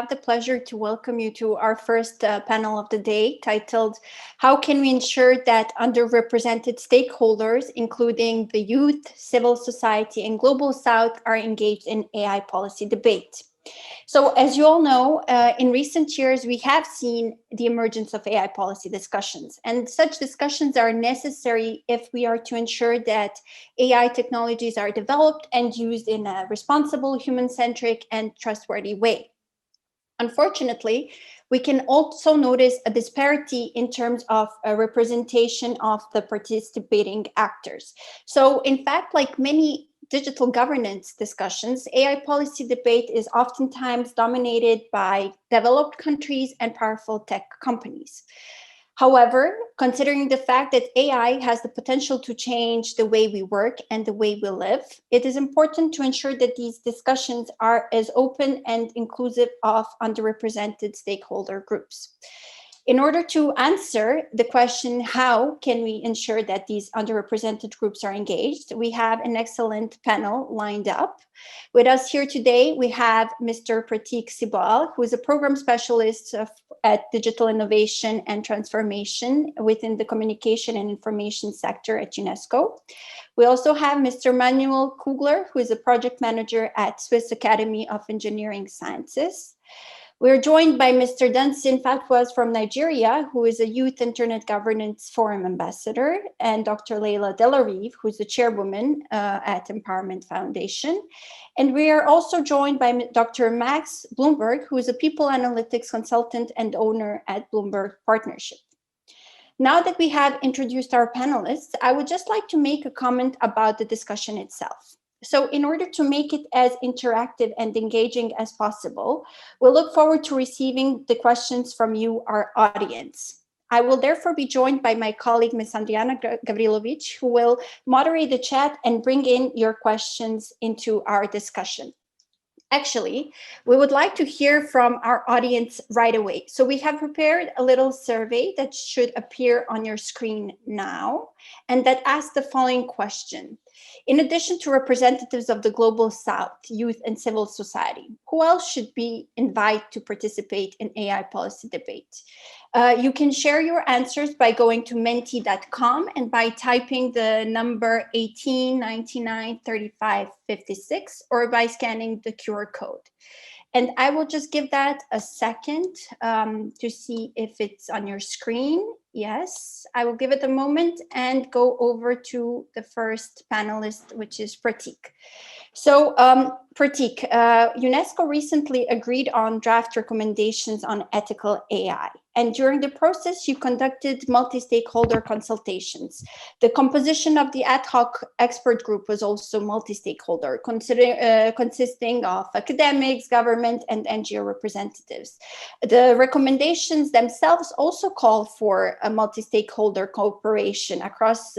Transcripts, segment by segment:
have the pleasure to welcome you to our first panel of the day titled, How Can We Ensure That Underrepresented Stakeholders, including the youth, civil society, and Global South, are engaged in AI policy debate? So as you all know, in recent years, we have seen the emergence of AI policy discussions, and such discussions are necessary if we are to ensure that AI technologies are developed and used in a responsible, human-centric, and trustworthy way. Unfortunately, we can also notice a disparity in terms of a representation of the participating actors. So in fact, like many digital governance discussions, AI policy debate is oftentimes dominated by developed countries and powerful tech companies. However, considering the fact that AI has the potential to change the way we work and the way we live, it is important to ensure that these discussions are as open and inclusive of underrepresented stakeholder groups. In order to answer the question, how can we ensure that these underrepresented groups are engaged, we have an excellent panel lined up. With us here today, we have Mr. Prateek Sibal, who is a program specialist at Digital Innovation and Transformation within the Communication and Information sector at UNESCO. We also have Mr. Manuel Kugler, who is a project manager at Swiss Academy of Engineering Sciences. We're joined by Mr. Dunsin Fatuase from Nigeria, who is a Youth Internet Governance Forum ambassador, and Dr. Leila Delarive, who is the chairwoman at Empowerment Foundation. And we are also joined by Dr. Max Blumberg, who is a people analytics consultant and owner at Blumberg Partnership. Now that we have introduced our panelists, I would just like to make a comment about the discussion itself. So in order to make it as interactive and engaging as possible, we'll look forward to receiving the questions from you, our audience. I will therefore be joined by my colleague, Ms. Andriana Gavrilovic, who will moderate the chat and bring in your questions into our discussion. Actually, we would like to hear from our audience right away. So we have prepared a little survey that should appear on your screen now, and that asks the following question. In addition to representatives of the Global South, youth, and civil society, who else should be invited to participate in AI policy debate? You can share your answers by going to menti.com and by typing the number 18 99 35 56 or by scanning the QR code. And I will just give that a second to see if it's on your screen. Yes, I will give it a moment and go over to the first panelist, which is Prateek. So Prateek, UNESCO recently agreed on draft recommendations on ethical AI. And during the process, you conducted multi-stakeholder consultations. The composition of the ad hoc expert group was also multi-stakeholder, consisting of academics, government, and NGO representatives. The recommendations themselves also call for a multi-stakeholder cooperation across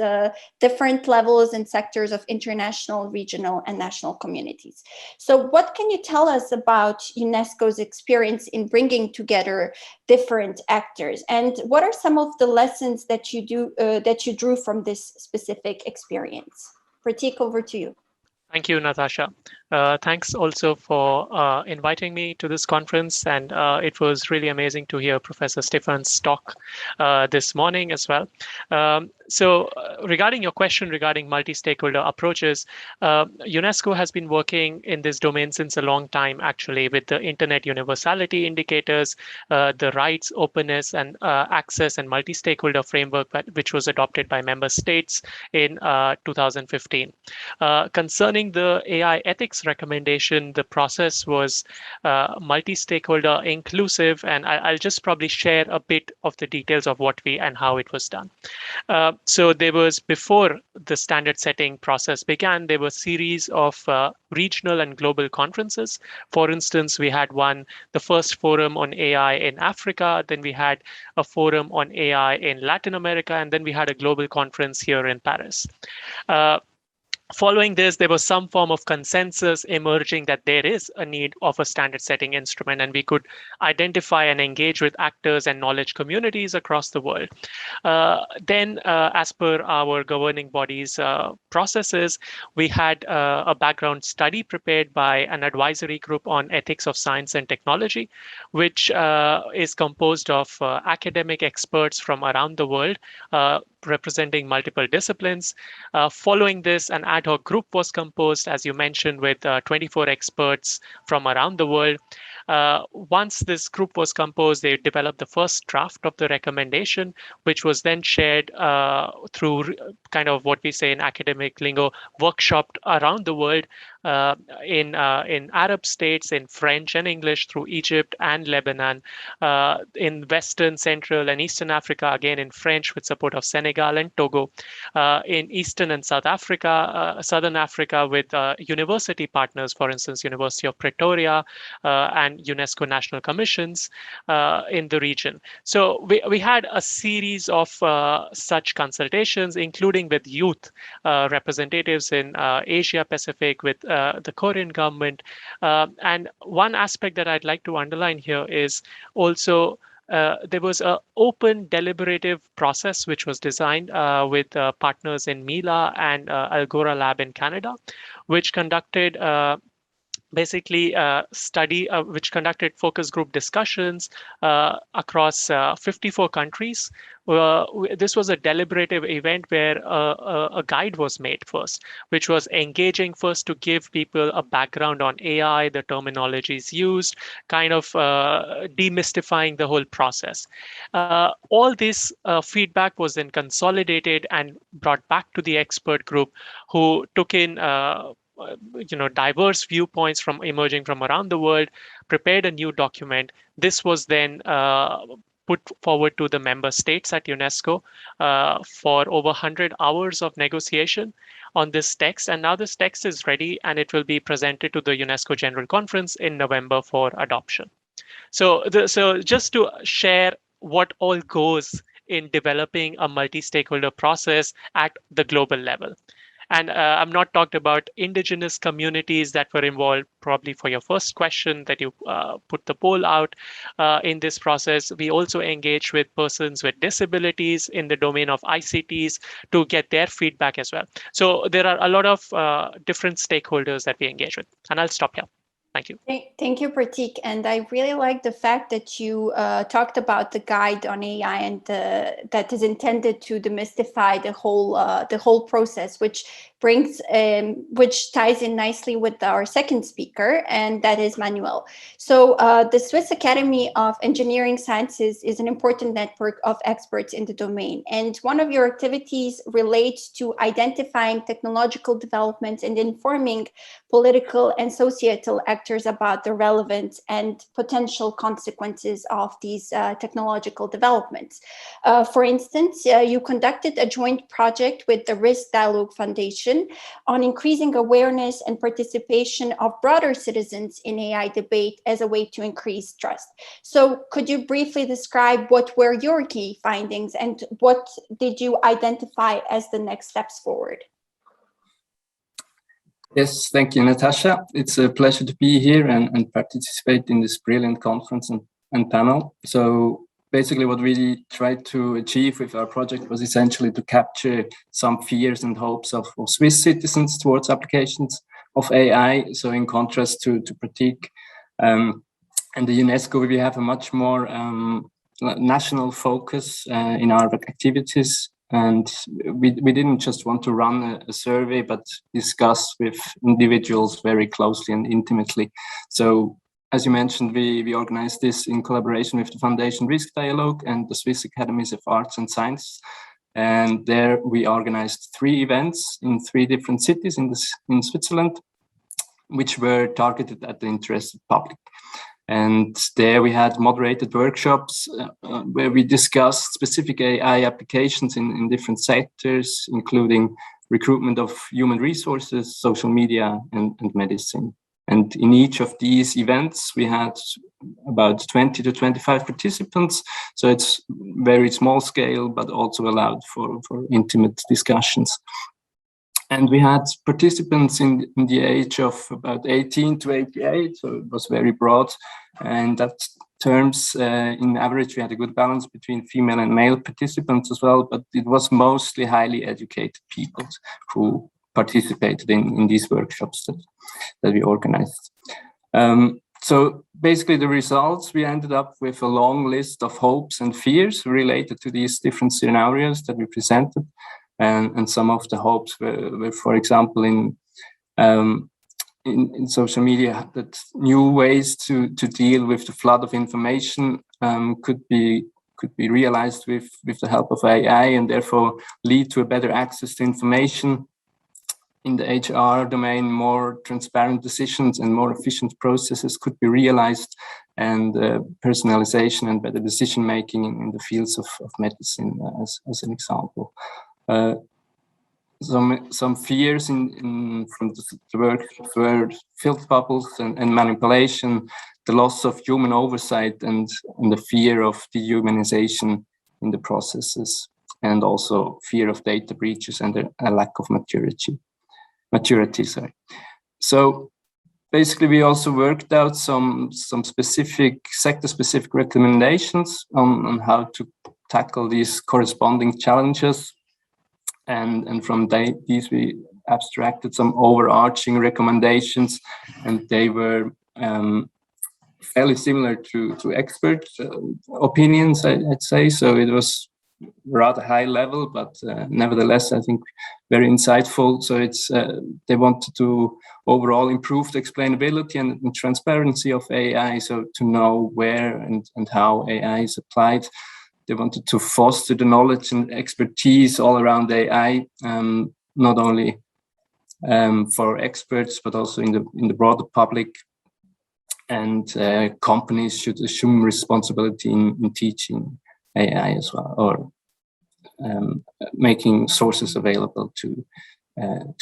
different levels and sectors of international, regional, and national communities. So what can you tell us about UNESCO's experience in bringing together different actors, and what are some of the lessons that you drew from this specific experience? Prateek, over to you. Thank you, Natasha. Thanks also for inviting me to this conference, and it was really amazing to hear Professor Stefan's talk this morning as well. So regarding your question regarding multi-stakeholder approaches, UNESCO has been working in this domain since a long time, actually, with the Internet Universality Indicators, the rights, openness, and access and multi-stakeholder framework, which was adopted by member states in 2015. Concerning the AI ethics recommendation, the process was multi-stakeholder inclusive, and I'll just probably share a bit of the details of what we and how it was done. So there was, before the standard setting process began, there were a series of regional and global conferences. For instance, we had the first forum on AI in Africa, then we had a forum on AI in Latin America, and then we had a global conference here in Paris. Following this, there was some form of consensus emerging that there is a need of a standard setting instrument, and we could identify and engage with actors and knowledge communities across the world. Then, as per our governing body's processes, we had a background study prepared by an advisory group on ethics of science and technology, which is composed of academic experts from around the world, representing multiple disciplines. Following this, an ad hoc group was composed, as you mentioned, with 24 experts from around the world. Once this group was composed, they developed the first draft of the recommendation, which was then shared through kind of what we say in academic lingo, workshopped around the world in Arab states, in French and English, through Egypt and Lebanon, in Western, Central, and Eastern Africa, again in French with support of Senegal and Togo, in Eastern and Southern Africa with university partners, for instance, University of Pretoria and UNESCO national commissions in the region. So we had a series of such consultations, including with youth representatives in Asia Pacific, with the Korean government. And one aspect that I'd like to underline here is also there was an open deliberative process which was designed with partners in Mila and Algora Lab in Canada, which conducted basically which conducted focus group discussions across 54 countries. This was a deliberative event where a guide was made first, which was engaging first to give people a background on AI, the terminologies used, kind of demystifying the whole process. All this feedback was then consolidated and brought back to the expert group, who took in diverse viewpoints from emerging from around the world, prepared a new document. This was then put forward to the member states at UNESCO for over 100 hours of negotiation on this text. And now this text is ready, and it will be presented to the UNESCO General Conference in November for adoption. So just to share what all goes in developing a multi-stakeholder process at the global level. And I'm not talked about indigenous communities that were involved, probably for your first question that you put the poll out in this process. We also engage with persons with disabilities in the domain of ICTs to get their feedback as well. So there are a lot of different stakeholders that we engage with. And I'll stop here. Thank you. Thank you, Prateek. And I really like the fact that you talked about the guide on AI and that is intended to demystify the whole process, which ties in nicely with our second speaker, and that is Manuel. So the Swiss Academy of Engineering Sciences is an important network of experts in the domain. And one of your activities relates to identifying technological developments and informing political and societal actors about the relevant and potential consequences of these technological developments. For instance, you conducted a joint project with the Risk Dialogue Foundation on increasing awareness and participation of broader citizens in AI debate as a way to increase trust. So could you briefly describe what were your key findings and what did you identify as the next steps forward? Yes, thank you, Natasha. It's a pleasure to be here and participate in this brilliant conference and panel. So basically what we tried to achieve with our project was essentially to capture some fears and hopes of Swiss citizens towards applications of AI. So in contrast to Prateek and the UNESCO, we have a much more national focus in our activities. And we didn't just want to run a survey, but discuss with individuals very closely and intimately. So as you mentioned, we organized this in collaboration with the Foundation Risk Dialogue and the Swiss Academies of Arts and Science. And there we organized 3 events in 3 different cities in Switzerland, which were targeted at the interested public. And there we had moderated workshops where we discussed specific AI applications in different sectors, including recruitment of human resources, social media, and medicine. And in each of these events, we had about 20 to 25 participants. So it's very small scale, but also allowed for intimate discussions. And we had participants in the age of about 18 to 88, so it was very broad. And that terms, in average, we had a good balance between female and male participants as well, but it was mostly highly educated people who participated in these workshops that we organized. So basically the results, we ended up with a long list of hopes and fears related to these different scenarios that we presented. And some of the hopes were for example, in social media, that new ways to deal with the flood of information could be realized with the help of AI, and therefore lead to a better access to information. In the HR domain, more transparent decisions and more efficient processes could be realized, and personalization and better decision making in the fields of medicine, as an example. Some fears from the workshops were filter bubbles and manipulation, the loss of human oversight, and the fear of dehumanization in the processes, and also fear of data breaches and a lack of maturity. So basically, we also worked out some specific sector-specific recommendations on how to tackle these corresponding challenges. And from these, we abstracted some overarching recommendations, and they were fairly similar to expert opinions, I'd say. So it was rather high level, but nevertheless, I think very insightful. So they wanted to overall improve the explainability and transparency of AI, so to know where and how AI is applied. They wanted to foster the knowledge and expertise all around AI, not only for experts, but also in the broader public. And companies should assume responsibility in teaching AI as well, or making sources available to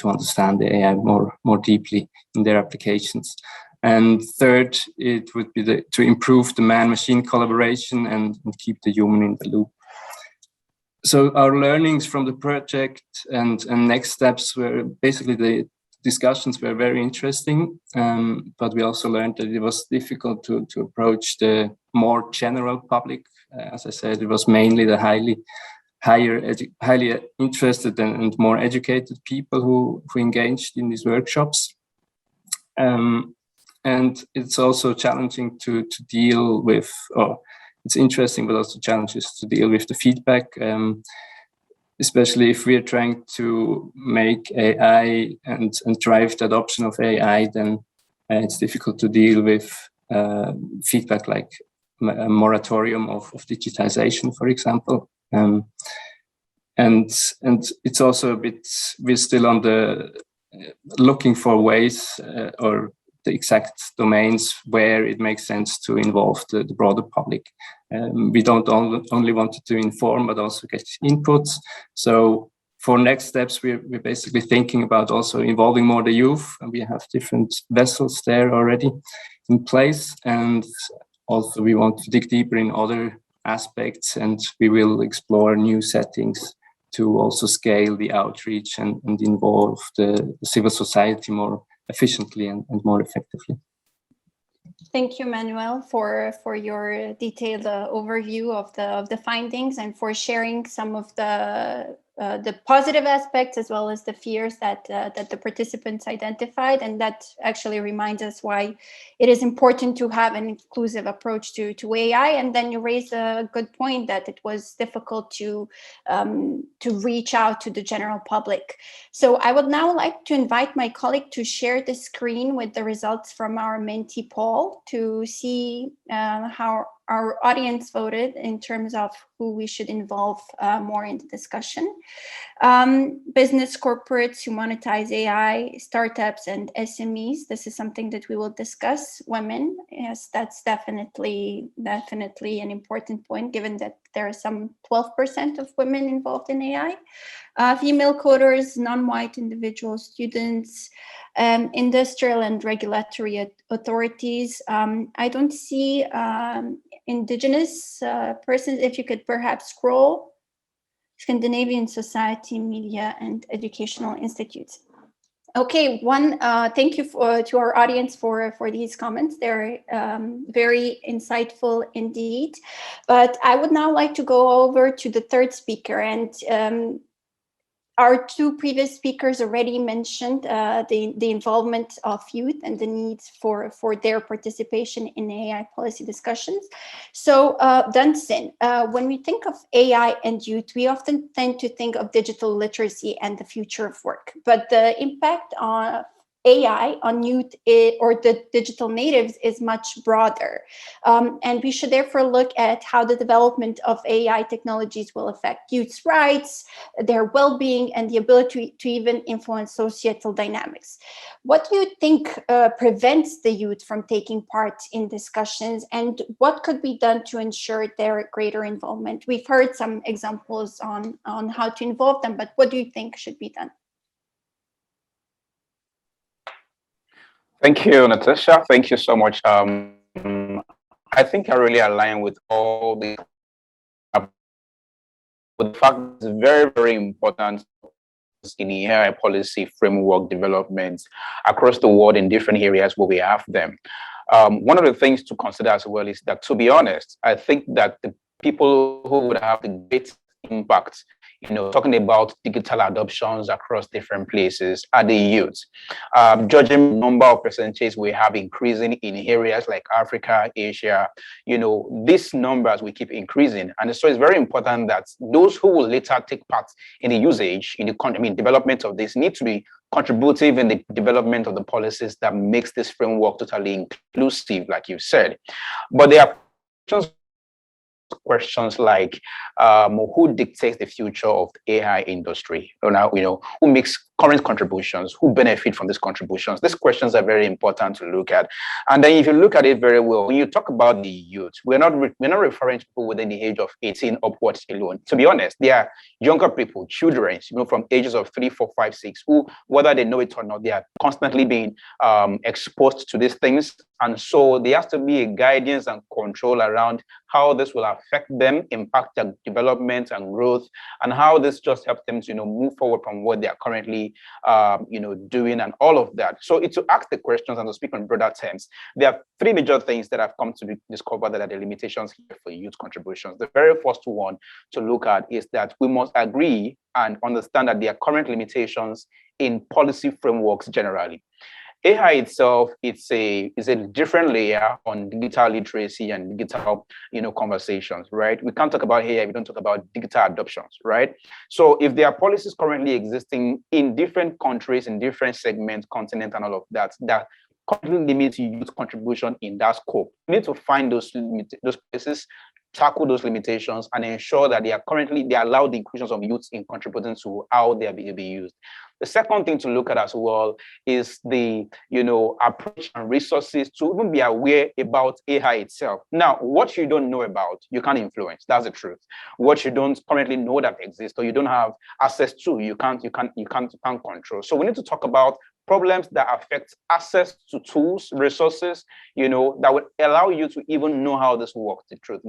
understand the AI more deeply in their applications. And third, it would be to improve the man-machine collaboration and keep the human in the loop. So our learnings from the project and next steps were basically the discussions were very interesting, but we also learned that it was difficult to approach the more general public. As I said, it was mainly the highly interested and more educated people who engaged in these workshops. And it's also challenging to deal with, or it's interesting, but also challenges to deal with the feedback, especially if we're trying to make AI and drive the adoption of AI, then it's difficult to deal with feedback like a moratorium of digitization, for example. And it's also a bit, we're still on the looking for ways or the exact domains where it makes sense to involve the broader public. We don't only want to inform, but also get inputs. So for next steps, we're basically thinking about also involving more the youth, and we have different vessels there already in place. And also we want to dig deeper in other aspects, and we will explore new settings to also scale the outreach and involve the civil society more efficiently and more effectively. Thank you, Manuel, for your detailed overview of the findings, and for sharing some of the positive aspects as well as the fears that the participants identified. And that actually reminds us why it is important to have an inclusive approach to AI. And then you raised a good point that it was difficult to reach out to the general public. So I would now like to invite my colleague to share the screen with the results from our Menti poll to see how our audience voted in terms of who we should involve more in the discussion. Business corporates who monetize AI, startups and SMEs. This is something that we will discuss. Women, yes, that's definitely an important point, given that there are some 12% of women involved in AI. Female coders, non-white individuals, students, industrial and regulatory authorities. I don't see indigenous persons. If you could perhaps scroll Scandinavian Society, Media and Educational Institutes. Okay, thank you to our audience for these comments. They're very insightful indeed. But I would now like to go over to the third speaker, and our two previous speakers already mentioned the involvement of youth and the needs for their participation in AI policy discussions. So Dunsin, when we think of AI and youth, we often tend to think of digital literacy and the future of work, but the impact on AI on youth or the digital natives is much broader. And we should therefore look at how the development of AI technologies will affect youth's rights, their well-being, and the ability to even influence societal dynamics. What do you think prevents the youth from taking part in discussions, and what could be done to ensure their greater involvement? We've heard some examples on how to involve them, but what do you think should be done? Thank you, Natasha. Thank you so much. I think I really align with all the fact that it's very, very important in the AI policy framework development across the world in different areas where we have them. One of the things to consider as well is that, to be honest, I think that the people who would have the greatest impact, talking about digital adoptions across different places are the youth. Judging the number of percentages we have increasing in areas like Africa, Asia, these numbers will keep increasing. And so it's very important that those who will later take part in the usage, in the development of this, need to be contributive in the development of the policies that makes this framework totally inclusive, like you said. But there are questions like who dictates the future of the AI industry? Who makes current contributions? Who benefit from these contributions? These questions are very important to look at. And then if you look at it very well, when you talk about the youth, we're not referring to people within the age of 18 upwards alone. To be honest, they are younger people, children, from ages of 3, 4, 5, 6, who, whether they know it or not, they are constantly being exposed to these things. And so there has to be a guidance and control around how this will affect them, impact their development and growth, and how this just helps them to move forward from what they are currently doing and all of that. So it's to ask the questions and to speak on broader terms. There are 3 major things that I've come to discover that are the limitations here for youth contributions. The very first one to look at is that we must agree and understand that there are current limitations in policy frameworks generally. AI itself, it's a different layer on digital literacy and digital, conversations, right? We can't talk about AI if we don't talk about digital adoptions, right? So if there are policies currently existing in different countries, in different segments, continents, and all of that, that currently limit youth contribution in that scope, we need to find those places, tackle those limitations, and ensure that they allow the inclusion of youth in contributing to how they are being used. The second thing to look at as well is the, approach and resources to even be aware about AI itself. Now, what you don't know about, you can't influence. That's the truth. What you don't currently know that exists or you don't have access to, you can't control. So we need to talk about problems that affect access to tools, resources, that would allow you to even know how this works, the truth,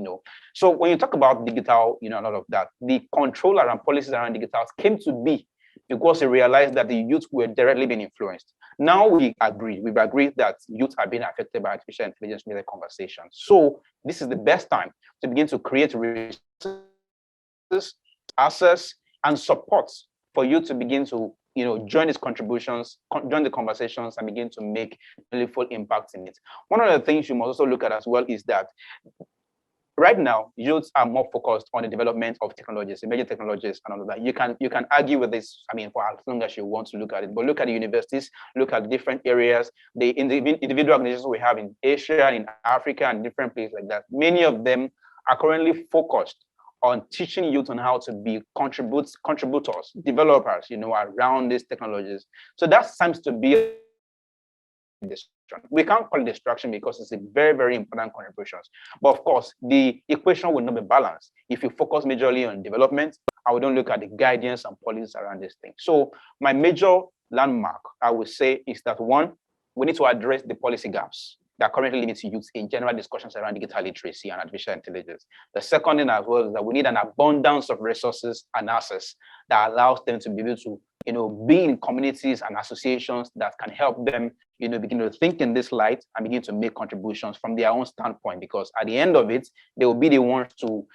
So when you talk about digital, and all of that, the control around policies around digital came to be because we realized that the youth were directly being influenced. Now we've agreed that youth are being affected by artificial intelligence-related conversations. So this is the best time to begin to create resources, access, and support for you to begin to join these contributions, join the conversations, and begin to make meaningful impacts in it. One of the things you must also look at as well is that right now, youths are more focused on the development of technologies, emerging technologies, and all of that. You can argue with this, for as long as you want to look at it, but look at the universities, look at different areas, the individual organizations we have in Asia, in Africa, and different places like that. Many of them are currently focused on teaching youth on how to be contributors, developers, around these technologies. So that seems to be a distraction. We can't call it distraction because it's a very, very important contributions. But of course, the equation will not be balanced if you focus majorly on development and we don't look at the guidance and policies around this thing. So my major landmark, I would say, is that one, we need to address the policy gaps. that currently limits youth in general discussions around digital literacy and artificial intelligence. The second thing as well is that we need an abundance of resources and access that allows them to be able to, be in communities and associations that can help them, begin to think in this light and begin to make contributions from their own standpoint, because at the end of it, they will be the ones to,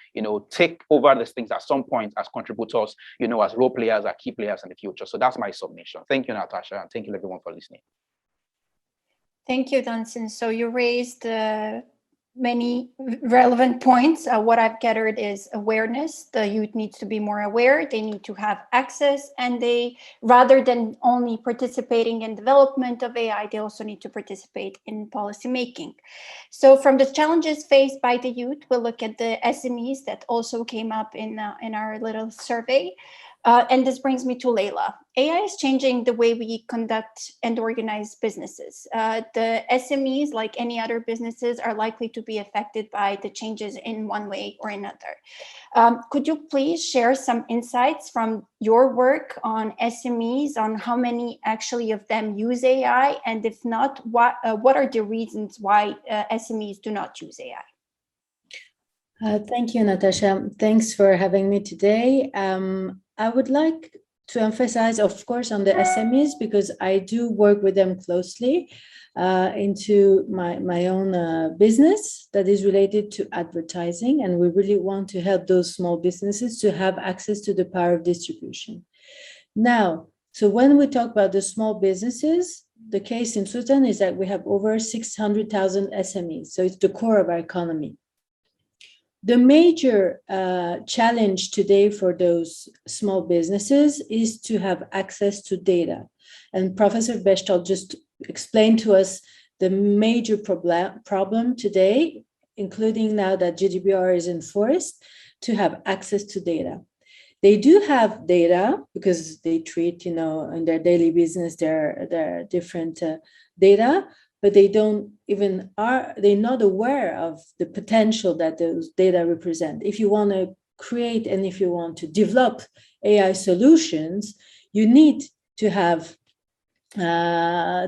take over these things at some point as contributors, as role players, as key players in the future. So that's my submission. Thank you, Natasha, and thank you everyone for listening. Thank you, Dunsin. So you raised many relevant points. What I've gathered is awareness. The youth needs to be more aware. They need to have access, and they, rather than only participating in development of AI, they also need to participate in policy making. So from the challenges faced by the youth, we'll look at the SMEs that also came up in our little survey. And this brings me to Leila. AI is changing the way we conduct and organize businesses. The SMEs, like any other businesses, are likely to be affected by the changes in one way or another. Could you please share some insights from your work on SMEs, on how many actually of them use AI? And if not, what are the reasons why SMEs do not use AI? Thank you, Natasha. Thanks for having me today. I would like to emphasize, of course, on the SMEs, because I do work with them closely into my own business that is related to advertising. And we really want to help those small businesses to have access to the power of distribution. Now, so when we talk about the small businesses, the case in Switzerland is that we have over 600,000 SMEs. So it's the core of our economy. The major challenge today for those small businesses is to have access to data. And Professor Bechtel just explained to us the major problem today, including now that GDPR is enforced, to have access to data. They do have data because they treat, in their daily business, their different data, but they they're not aware of the potential that those data represent. If you want to create and if you want to develop AI solutions, you need to have the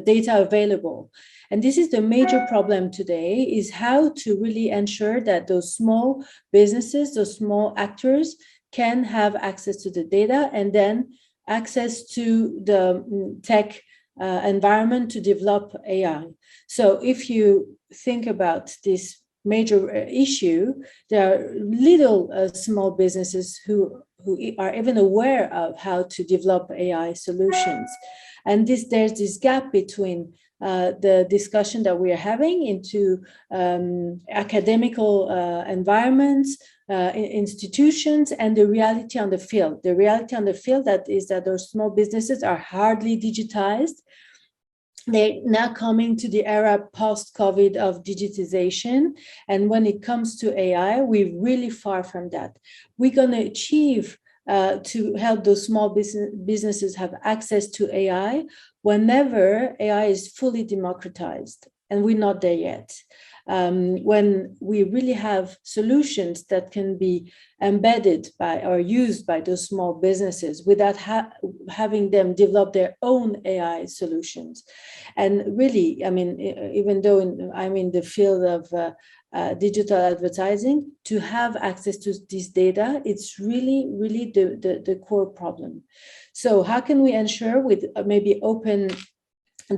data available. And this is the major problem today, is how to really ensure that those small businesses, those small actors can have access to the data and then access to the tech environment to develop AI. So if you think about this major issue, there are little small businesses who are even aware of how to develop AI solutions. And there's this gap between the discussion that we are having into academical environments, institutions, and the reality on the field. The reality on the field is that those small businesses are hardly digitized. They're now coming to the era post-COVID of digitization. And when it comes to AI, we're really far from that. We're going to achieve to help those small businesses have access to AI whenever AI is fully democratized. And we're not there yet. When we really have solutions that can be embedded by or used by those small businesses without having them develop their own AI solutions. And really, I mean, even though I'm in the field of digital advertising, to have access to this data, it's really, really the core problem. So how can we ensure with maybe open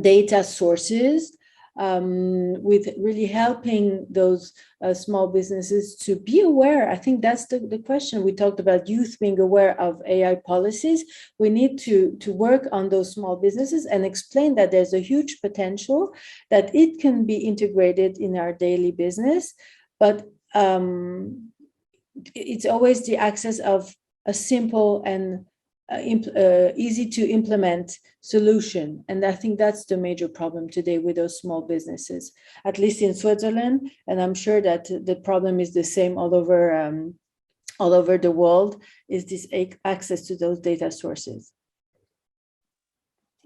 data sources, with really helping those small businesses to be aware? I think that's the question. We talked about youth being aware of AI policies. We need to work on those small businesses and explain that there's a huge potential, that it can be integrated in our daily business, but it's always the access of a simple and easy to implement solution. And I think that's the major problem today with those small businesses, at least in Switzerland. And I'm sure that the problem is the same all over the world, is this access to those data sources.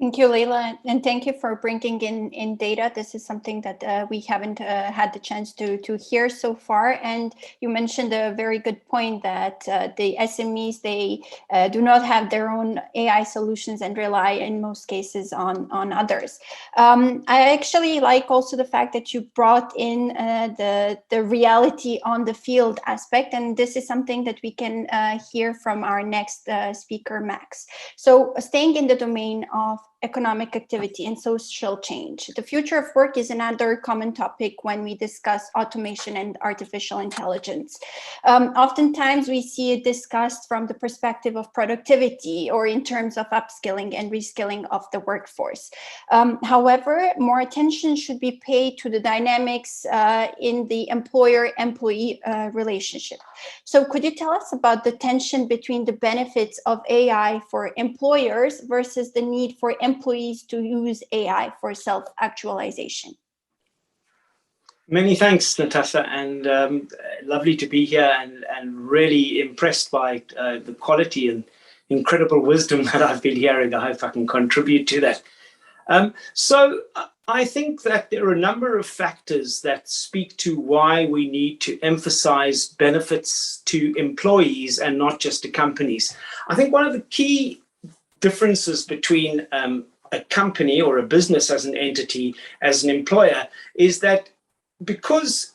Thank you, Leila, and thank you for bringing in data. This is something that we haven't had the chance to hear so far. And you mentioned a very good point that the SMEs, they do not have their own AI solutions and rely in most cases on others. I actually like also the fact that you brought in the reality on the field aspect, and this is something that we can hear from our next speaker, Max. So staying in the domain of economic activity and social change. The future of work is another common topic when we discuss automation and artificial intelligence. Oftentimes we see it discussed from the perspective of productivity or in terms of upskilling and reskilling of the workforce. However, more attention should be paid to the dynamics in the employer-employee relationship. So could you tell us about the tension between the benefits of AI for employers versus the need for employees to use AI for self-actualization? Many thanks, Natasa, and lovely to be here and really impressed by the quality and incredible wisdom that I've been hearing. I hope I can contribute to that. So I think that there are a number of factors that speak to why we need to emphasize benefits to employees and not just to companies. I think one of the key differences between a company or a business as an entity, as an employer, is that because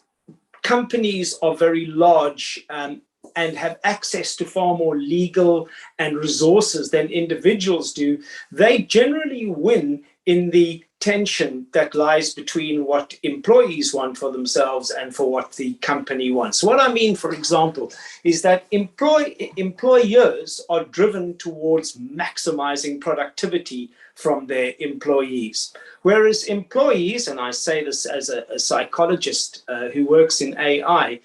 companies are very large and have access to far more legal and resources than individuals do, they generally win in the tension that lies between what employees want for themselves and for what the company wants. What I mean, for example, is that employers are driven towards maximizing productivity from their employees. Whereas employees, and I say this as a psychologist who works in AI,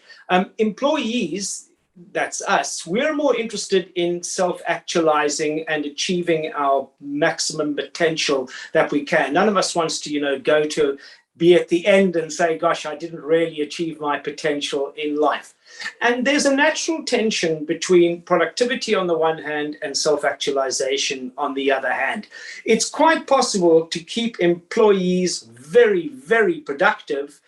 employees, that's us, we're more interested in self-actualizing and achieving our maximum potential that we can. None of us wants to, go to be at the end and say, gosh, I didn't really achieve my potential in life. And there's a natural tension between productivity on the one hand and self-actualization on the other hand. It's quite possible to keep employees very, very productive,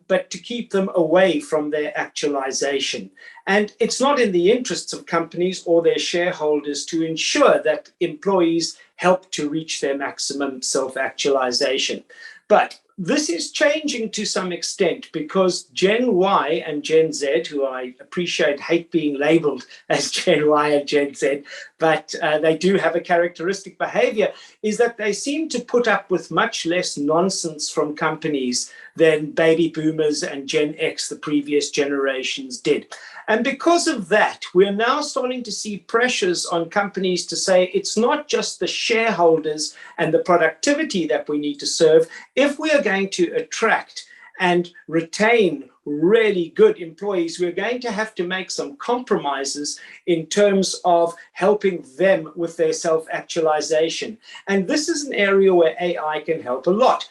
but to keep them away from their actualization. And it's not in the interests of companies or their shareholders to ensure that employees help to reach their maximum self-actualization. But this is changing to some extent because Gen Y and Gen Z, who I appreciate hate being labeled as Gen Y and Gen Z, but they do have a characteristic behavior, is that they seem to put up with much less nonsense from companies than baby boomers and Gen X, the previous generations, did. And because of that, we're now starting to see pressures on companies to say it's not just the shareholders and the productivity that we need to serve. If we are going to attract and retain really good employees, we're going to have to make some compromises in terms of helping them with their self-actualization. And this is an area where AI can help a lot.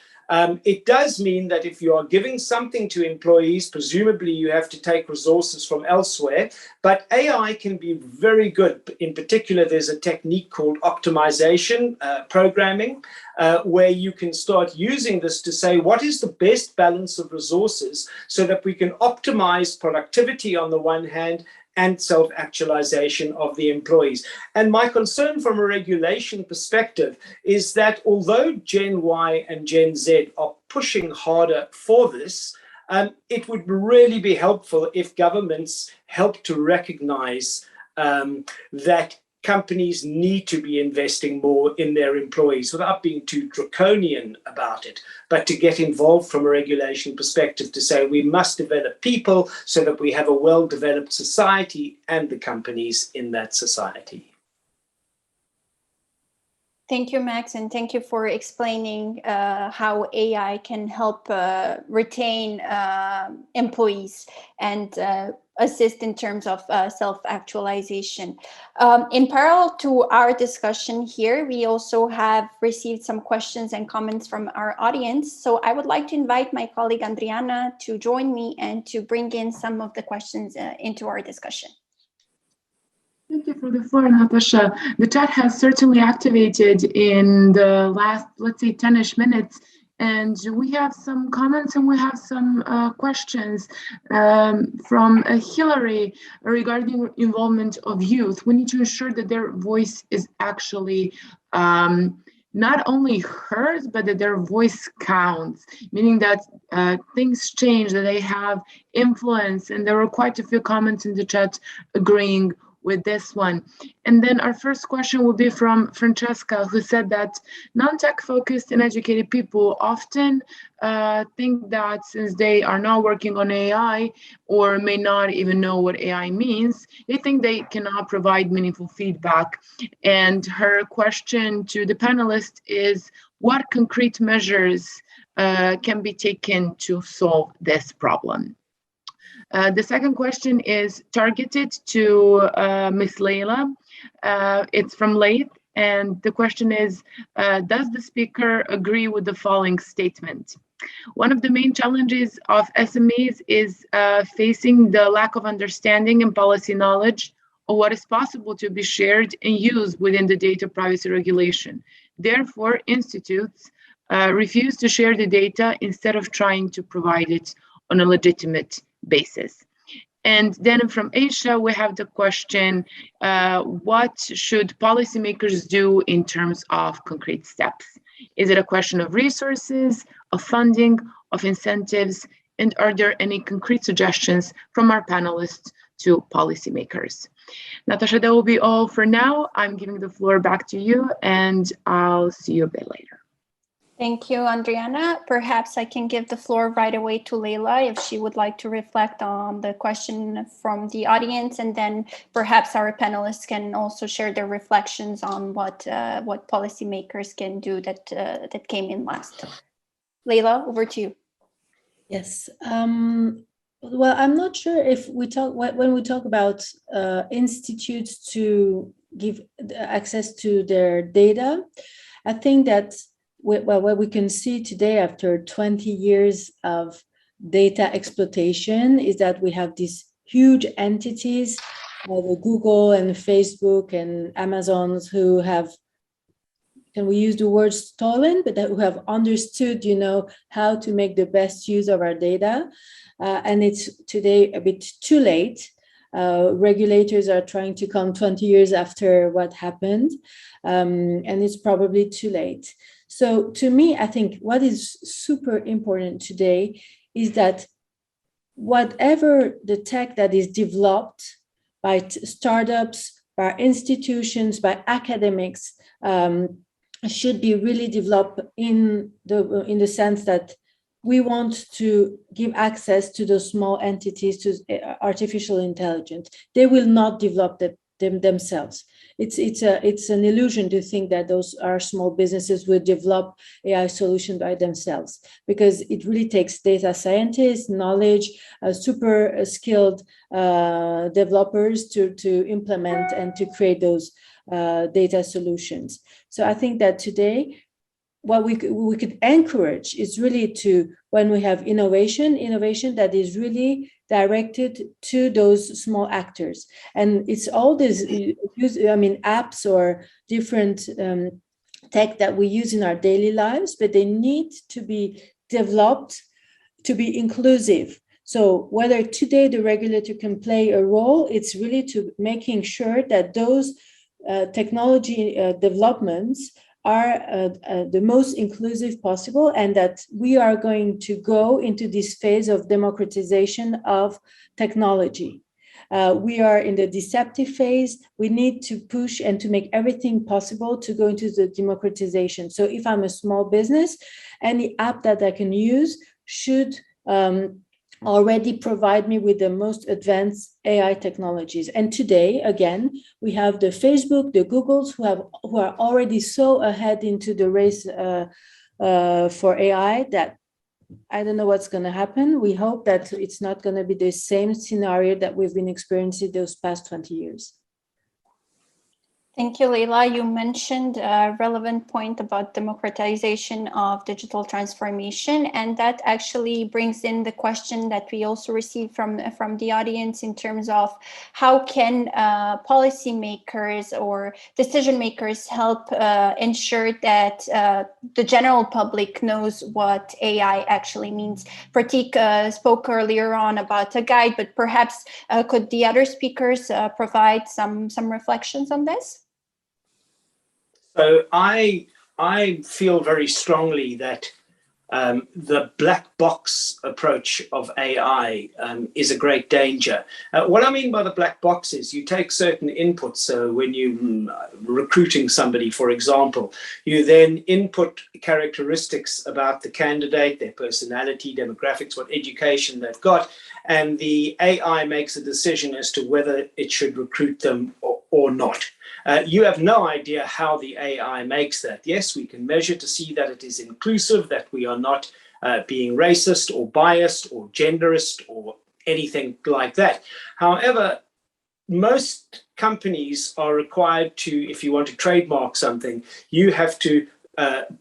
It does mean that if you are giving something to employees, presumably you have to take resources from elsewhere, but AI can be very good. In particular, there's a technique called optimization programming, where you can start using this to say, what is the best balance of resources so that we can optimize productivity on the one hand and self-actualization of the employees. And my concern from a regulation perspective is that although Gen Y and Gen Z are pushing harder for this, it would really be helpful if governments help to recognize that companies need to be investing more in their employees without being too draconian about it, but to get involved from a regulation perspective to say we must develop people so that we have a well-developed society and the companies in that society. Thank you, Max, and thank you for explaining how AI can help retain employees and assist in terms of self-actualization. In parallel to our discussion here, we also have received some questions and comments from our audience. So I would like to invite my colleague Adriana to join me and to bring in some of the questions into our discussion. Thank you for the floor, Natasha. The chat has certainly activated in the last, let's say, 10-ish minutes. And we have some comments and we have some questions from Hillary regarding involvement of youth. We need to ensure that their voice is actually not only heard, but that their voice counts, meaning that things change, that they have influence. And there were quite a few comments in the chat agreeing with this one. And then our first question will be from Francesca, who said that non-tech focused and educated people often think that since they are not working on AI or may not even know what AI means, they think they cannot provide meaningful feedback. And her question to the panelists is, what concrete measures can be taken to solve this problem? The second question is targeted to Ms. Leila. It's from Leith, and the question is, does the speaker agree with the following statement? One of the main challenges of SMEs is facing the lack of understanding and policy knowledge of what is possible to be shared and used within the data privacy regulation. Therefore, institutes refuse to share the data instead of trying to provide it on a legitimate basis. And then from Aisha, we have the question, what should policymakers do in terms of concrete steps? Is it a question of resources, of funding, of incentives? And are there any concrete suggestions from our panelists to policymakers? Natasha, that will be all for now. I'm giving the floor back to you, and I'll see you a bit later. Thank you, Adriana. Perhaps I can give the floor right away to Leila if she would like to reflect on the question from the audience, and then perhaps our panelists can also share their reflections on what policymakers can do that came in last. Leila, over to you. Yes. Well, I'm not sure if we talk when we talk about institutes to give access to their data. I think that what we can see today after 20 years of data exploitation is that we have these huge entities, the Google and Facebook and Amazons, who have, can we use the word stolen, but who have understood, how to make the best use of our data. And it's today a bit too late. Regulators are trying to come 20 years after what happened, and it's probably too late. So to me, I think what is super important today is that whatever the tech that is developed by startups, by institutions, by academics, should be really developed in the sense that we want to give access to those small entities to artificial intelligence. They will not develop them themselves. It's an illusion to think that those are small businesses will develop AI solutions by themselves, because it really takes data scientists, knowledge, super skilled developers to implement and to create those data solutions. So I think that today, what we could encourage is really to, when we have innovation that is really directed to those small actors. And it's all these apps or different tech that we use in our daily lives, but they need to be developed to be inclusive. So whether today the regulator can play a role, it's really to making sure that those technology developments are the most inclusive possible, and that we are going to go into this phase of democratization of technology. We are in the deceptive phase. We need to push and to make everything possible to go into the democratization. So if I'm a small business, any app that I can use should already provide me with the most advanced AI technologies. And today, again, we have the Facebook, the Googles, who are already so ahead into the race for AI that I don't know what's going to happen. We hope that it's not going to be the same scenario that we've been experiencing those past 20 years. Thank you, Leila. You mentioned a relevant point about democratization of digital transformation, and that actually brings in the question that we also received from the audience in terms of how can policymakers or decision makers help ensure that the general public knows what AI actually means. Prateek spoke earlier on about a guide, but perhaps could the other speakers provide some reflections on this? So I feel very strongly that the black box approach of AI is a great danger. What I mean by the black box is you take certain inputs. So when you recruiting somebody, for example, you then input characteristics about the candidate, their personality, demographics, what education they've got, and the AI makes a decision as to whether it should recruit them or not. You have no idea how the AI makes that. Yes, we can measure to see that it is inclusive, that we are not being racist or biased or genderist or anything like that. However, most companies are required to, if you want to trademark something, you have to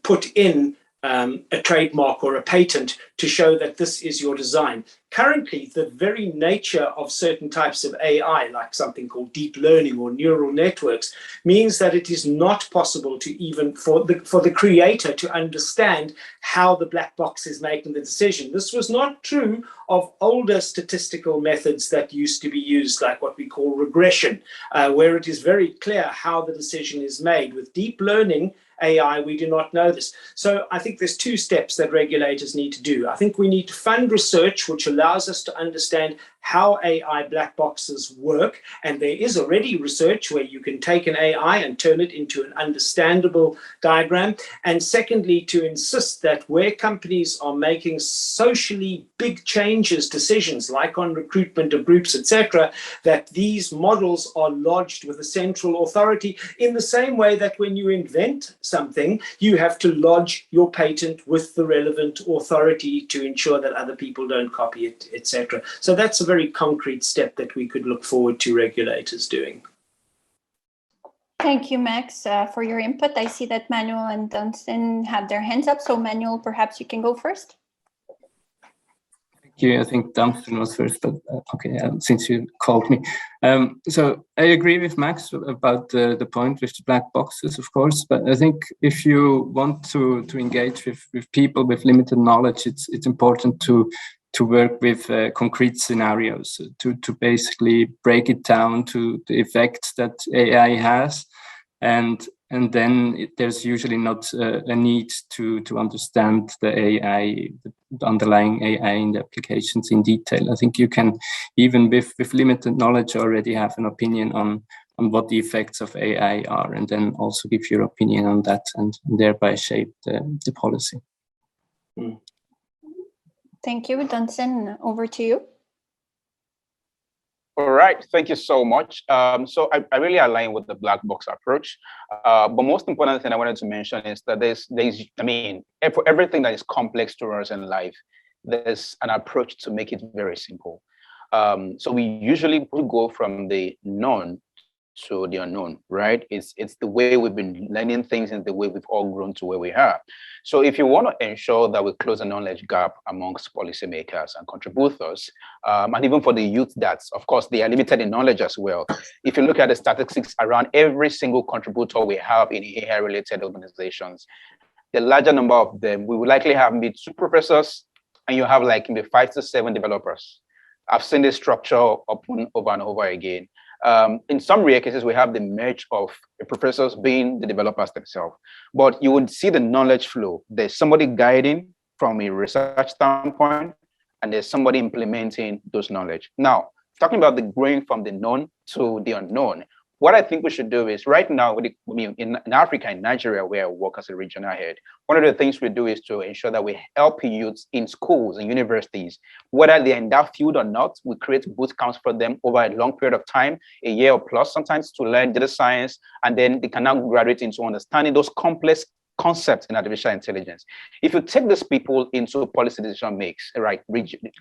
put in a trademark or a patent to show that this is your design. Currently, the very nature of certain types of AI, like something called deep learning or neural networks, means that it is not possible to even for the creator to understand how the black box is making the decision. This was not true of older statistical methods that used to be used, like what we call regression, where it is very clear how the decision is made. With deep learning AI, we do not know this. So I think there's two steps that regulators need to do. I think we need to fund research which allows us to understand how AI black boxes work. And there is already research where you can take an AI and turn it into an understandable diagram. And secondly, to insist that where companies are making socially big changes, decisions like on recruitment of groups, etc., that these models are lodged with a central authority in the same way that when you invent something, you have to lodge your patent with the relevant authority to ensure that other people don't copy it, etc. So that's a very concrete step that we could look forward to regulators doing. Thank you, Max, for your input. I see that Manuel and Dunsin have their hands up. So Manuel, perhaps you can go first. Thank you. I think Dunsin was first, but okay, since you called me. So I agree with Max about the point with the black boxes, of course, but I think if you want to engage with people with limited knowledge, it's important to work with concrete scenarios, to basically break it down to the effects that AI has, and then there's usually not a need to understand the AI, the underlying AI in the applications in detail. I think you can, even with limited knowledge, already have an opinion on what the effects of AI are, and then also give your opinion on that, and thereby shape the policy. Thank you. Dunsin, over to you. All right, thank you so much. So I really align with the black box approach. But most important thing I wanted to mention is that there's I mean, for everything that is complex to us in life, there's an approach to make it very simple. So we usually go from the known to the unknown, right? It's the way we've been learning things and the way we've all grown to where we are. So if you want to ensure that we close a knowledge gap amongst policymakers and contributors, and even for the youth, that's, of course, they are limited in knowledge as well. If you look at the statistics around every single contributor we have in AI-related organizations, the larger number of them, we will likely have maybe 2 professors, and you have like maybe 5 to 7 developers. I've seen this structure over and over again. In some rare cases, we have the merge of the professors being the developers themselves, but you would see the knowledge flow. There's somebody guiding from a research standpoint, and there's somebody implementing those knowledge. Now, talking about the going from the known to the unknown, what I think we should do is right now, in Africa, in Nigeria, where I work as a regional head, one of the things we do is to ensure that we help youths in schools and universities, whether they're in that field or not. We create boot camps for them over a long period of time, a year or plus sometimes, to learn data science, and then they can now graduate into understanding those complex concepts in artificial intelligence. If you take these people into policy decision makes, right,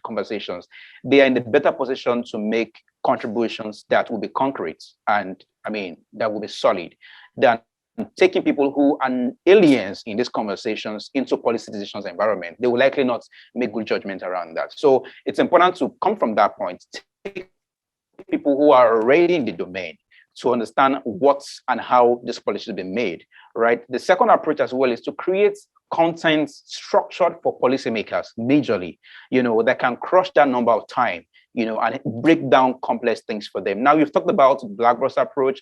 conversations, they are in a better position to make contributions that will be concrete and, I mean, that will be solid than taking people who are aliens in these conversations into policy decisions environment. They will likely not make good judgment around that. So it's important to come from that point, take people who are already in the domain to understand what and how this policy has been made, right? The second approach as well is to create content structured for policymakers majorly, that can crush that number of time, and break down complex things for them. Now, you've talked about black box approach,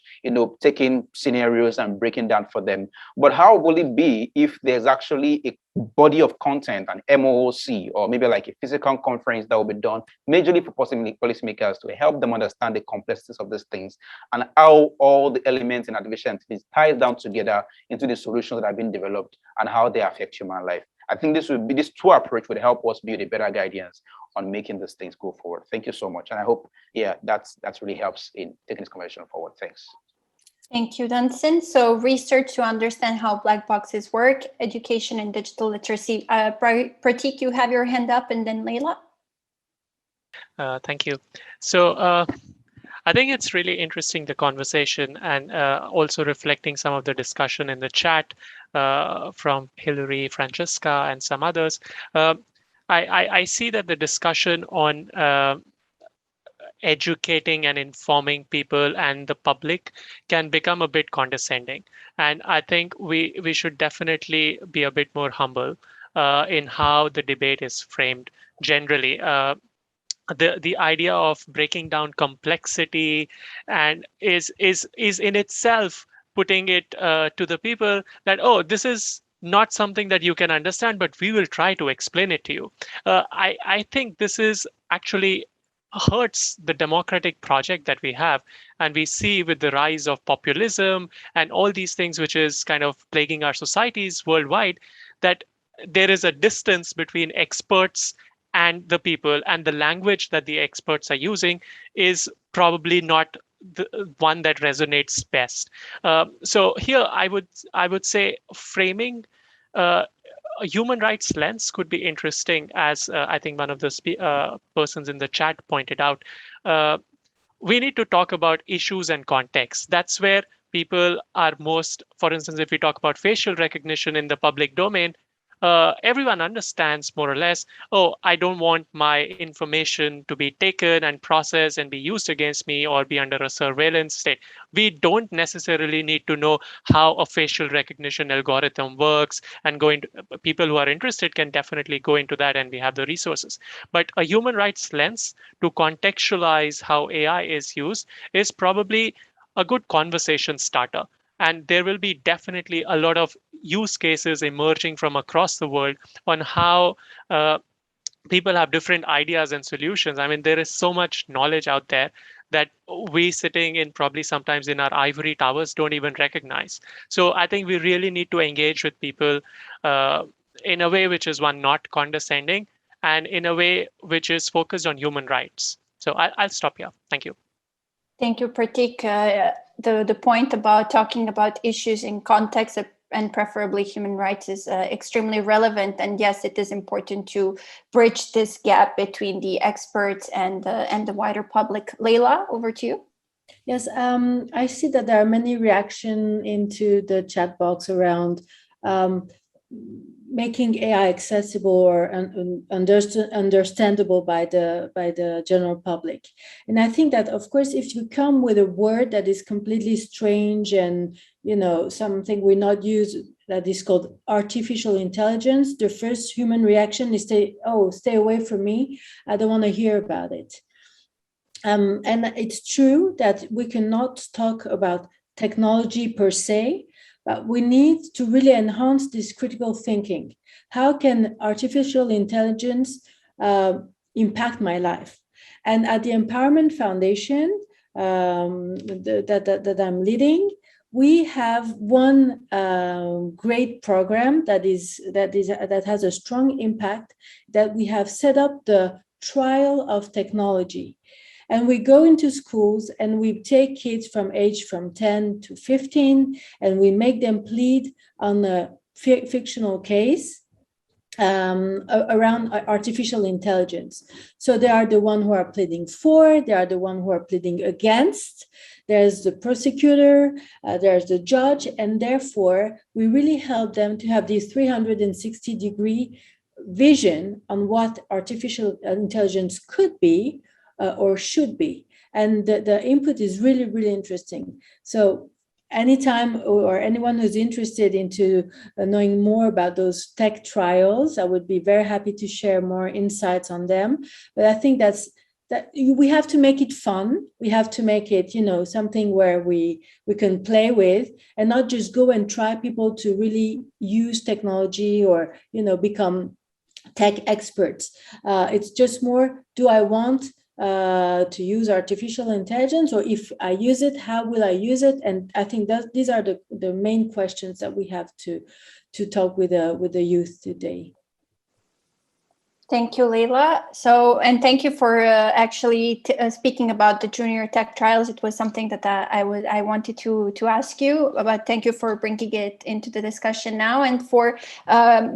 taking scenarios and breaking down for them. But how will it be if there's actually a body of content, an MOOC, or maybe like a physical conference that will be done majorly for policymakers to help them understand the complexities of these things and how all the elements in artificial intelligence ties down together into the solutions that have been developed and how they affect human life? I think this two approach would help us build a better guidance on making these things go forward. Thank you so much. And I hope, that's really helps in taking this conversation forward. Thanks. Thank you, Dunsin. So research to understand how black boxes work, education and digital literacy. Prateek, you have your hand up, and then Leila. Thank you. So I think it's really interesting, the conversation, and also reflecting some of the discussion in the chat from Hillary, Francesca, and some others. I see that the discussion on educating and informing people and the public can become a bit condescending. And I think we should definitely be a bit more humble in how the debate is framed generally. The idea of breaking down complexity and is in itself putting it to the people that, oh, this is not something that you can understand, but we will try to explain it to you. I think this is actually hurts the democratic project that we have. And we see with the rise of populism and all these things, which is kind of plaguing our societies worldwide, that there is a distance between experts and the people, and the language that the experts are using is probably not the one that resonates best. So here I would say framing a human rights lens could be interesting, as I think one of the persons in the chat pointed out. We need to talk about issues and context. That's where people are most, for instance, if we talk about facial recognition in the public domain, everyone understands more or less, oh, I don't want my information to be taken and processed and be used against me or be under a surveillance state. We don't necessarily need to know how a facial recognition algorithm works, and people who are interested can definitely go into that, and we have the resources. But a human rights lens to contextualize how AI is used is probably a good conversation starter. And there will be definitely a lot of use cases emerging from across the world on how people have different ideas and solutions. I mean, there is so much knowledge out there that we sitting in probably sometimes in our ivory towers don't even recognize. So I think we really need to engage with people in a way which is one, not condescending, and in a way which is focused on human rights. So I'll stop here. Thank you. Thank you, Prateek. The point about talking about issues in context and preferably human rights is extremely relevant. And yes, it is important to bridge this gap between the experts and the wider public. Leila, over to you. Yes, I see that there are many reactions into the chat box around making AI accessible or understandable by the general public. And I think that, of course, if you come with a word that is completely strange and, something we're not used, that is called artificial intelligence, the first human reaction is stay away from me. I don't want to hear about it. And it's true that we cannot talk about technology per se, but we need to really enhance this critical thinking. How can artificial intelligence impact my life? And at the Empowerment Foundation that I'm leading, we have one great program that has a strong impact, that we have set up the trial of technology. And we go into schools and we take kids from 10 to 15, and we make them plead on a fictional case around artificial intelligence. So they are the one who are pleading for, they are the one who are pleading against. There's the prosecutor, there's the judge, and therefore we really help them to have this 360-degree vision on what artificial intelligence could be or should be. And the input is really, really interesting. So anytime, or anyone who's interested into knowing more about those tech trials, I would be very happy to share more insights on them. But I think that we have to make it fun. We have to make it, something where we can play with, and not just go and try people to really use technology or, become tech experts. It's just more, do I want to use artificial intelligence, or if I use it, how will I use it? And I think that these are the main questions that we have to talk with the youth today. Thank you, Leila. And thank you for actually speaking about the junior tech trials. It was something that I wanted to ask you, but thank you for bringing it into the discussion now, and for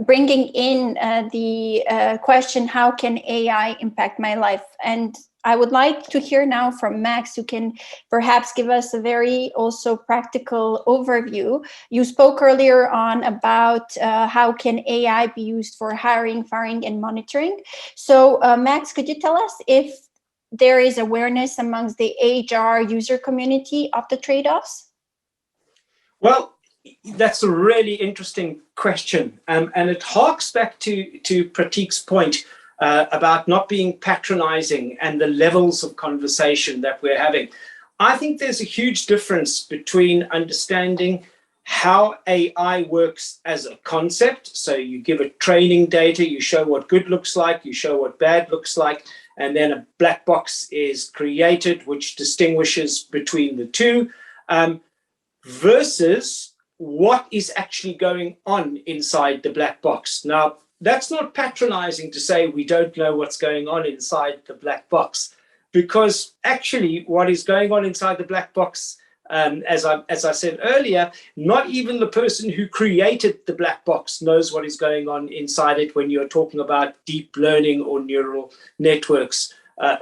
bringing in the question, how can AI impact my life? And I would like to hear now from Max, who can perhaps give us a very also practical overview. You spoke earlier on about how can AI be used for hiring, firing, and monitoring. So Max, could you tell us if there is awareness amongst the HR user community of the trade-offs? Well, that's a really interesting question. And it harks back to Prateek's point about not being patronizing and the levels of conversation that we're having. I think there's a huge difference between understanding how AI works as a concept. So you give it training data, you show what good looks like, you show what bad looks like, and then a black box is created which distinguishes between the two, versus what is actually going on inside the black box. Now, that's not patronizing to say we don't know what's going on inside the black box, because actually what is going on inside the black box, as I said earlier, not even the person who created the black box knows what is going on inside it when you're talking about deep learning or neural networks,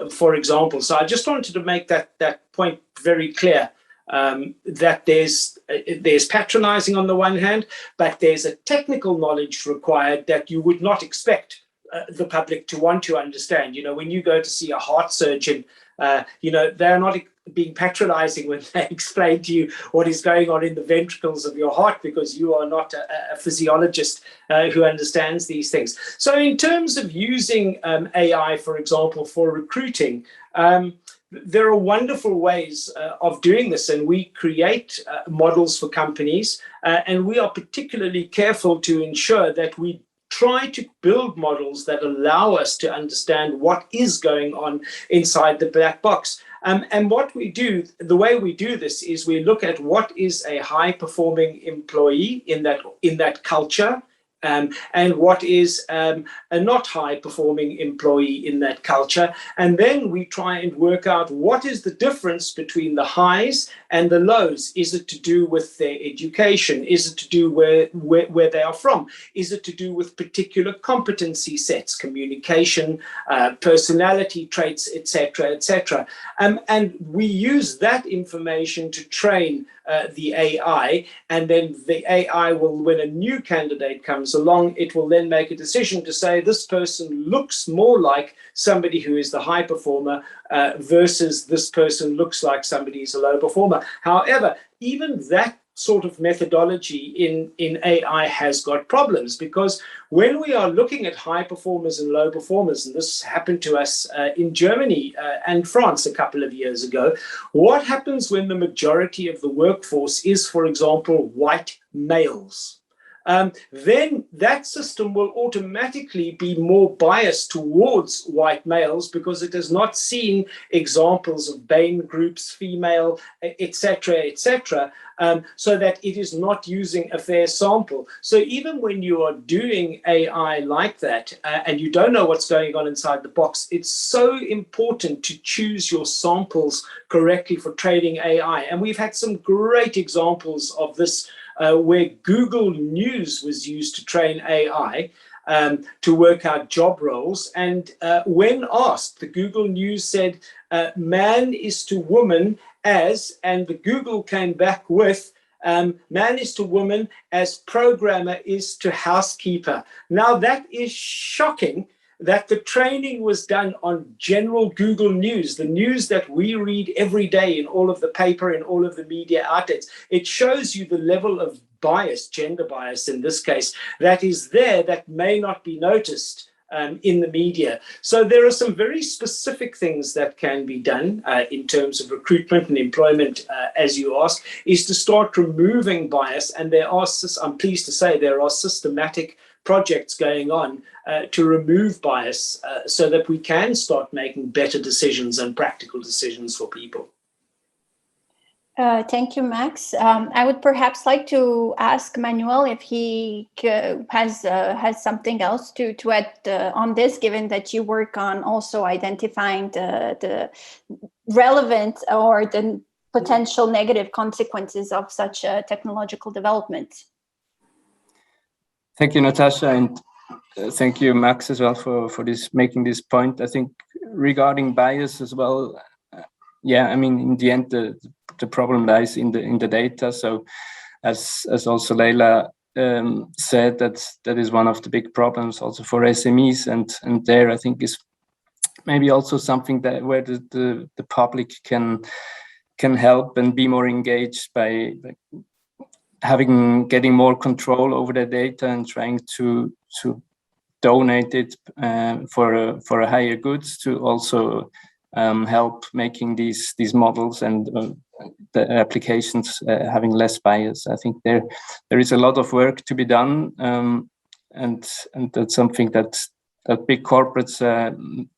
for example. So I just wanted to make that point very clear. That there's patronizing on the one hand, but there's a technical knowledge required that you would not expect the public to want to understand. When you go to see a heart surgeon, they're not being patronizing when they explain to you what is going on in the ventricles of your heart, because you are not a physiologist who understands these things. So in terms of using AI, for example, for recruiting, there are wonderful ways of doing this, and we create models for companies, and we are particularly careful to ensure that we try to build models that allow us to understand what is going on inside the black box. And what we do, the way we do this is we look at what is a high-performing employee in that culture, and what is a not high-performing employee in that culture. And then we try and work out what is the difference between the highs and the lows. Is it to do with their education? Is it to do where they are from? Is it to do with particular competency sets, communication, personality traits, etc., etc.? And we use that information to train the AI, and then the AI will, when a new candidate comes along, it will then make a decision to say this person looks more like somebody who is the high performer versus this person looks like somebody who's a low performer. However, even that sort of methodology in AI has got problems, because when we are looking at high performers and low performers, and this happened to us in Germany and France a couple of years ago, what happens when the majority of the workforce is, for example, white males? Then that system will automatically be more biased towards white males, because it has not seen examples of Bain groups, female, etc., etc., so that it is not using a fair sample. So even when you are doing AI like that, and you don't know what's going on inside the box, it's so important to choose your samples correctly for training AI. And we've had some great examples of this where Google News was used to train AI to work out job roles. And when asked, the Google News said, man is to woman as, and the Google came back with, man is to woman as programmer is to housekeeper. Now that is shocking, that the training was done on general Google News, the news that we read every day in all of the paper and all of the media outlets. It shows you the level of bias, gender bias in this case, that is there that may not be noticed in the media. So there are some very specific things that can be done in terms of recruitment and employment, as you ask, is to start removing bias. And there are, I'm pleased to say, there are systematic projects going on to remove bias so that we can start making better decisions and practical decisions for people. Thank you, Max. I would perhaps like to ask Manuel if he has something else to add on this, given that you work on also identifying the relevant or the potential negative consequences of such technological development. Thank you, Natasha, and thank you, Max, as well for making this point. I think regarding bias as well. Yeah, I mean, in the end, the problem lies in the data. So, as also Leila said, that is one of the big problems also for SMEs, and there I think is maybe also something that where the public can help and be more engaged by getting more control over their data and trying to donate it for a higher goods to also help making these models and the applications having less bias. I think there is a lot of work to be done, and that's something that big corporates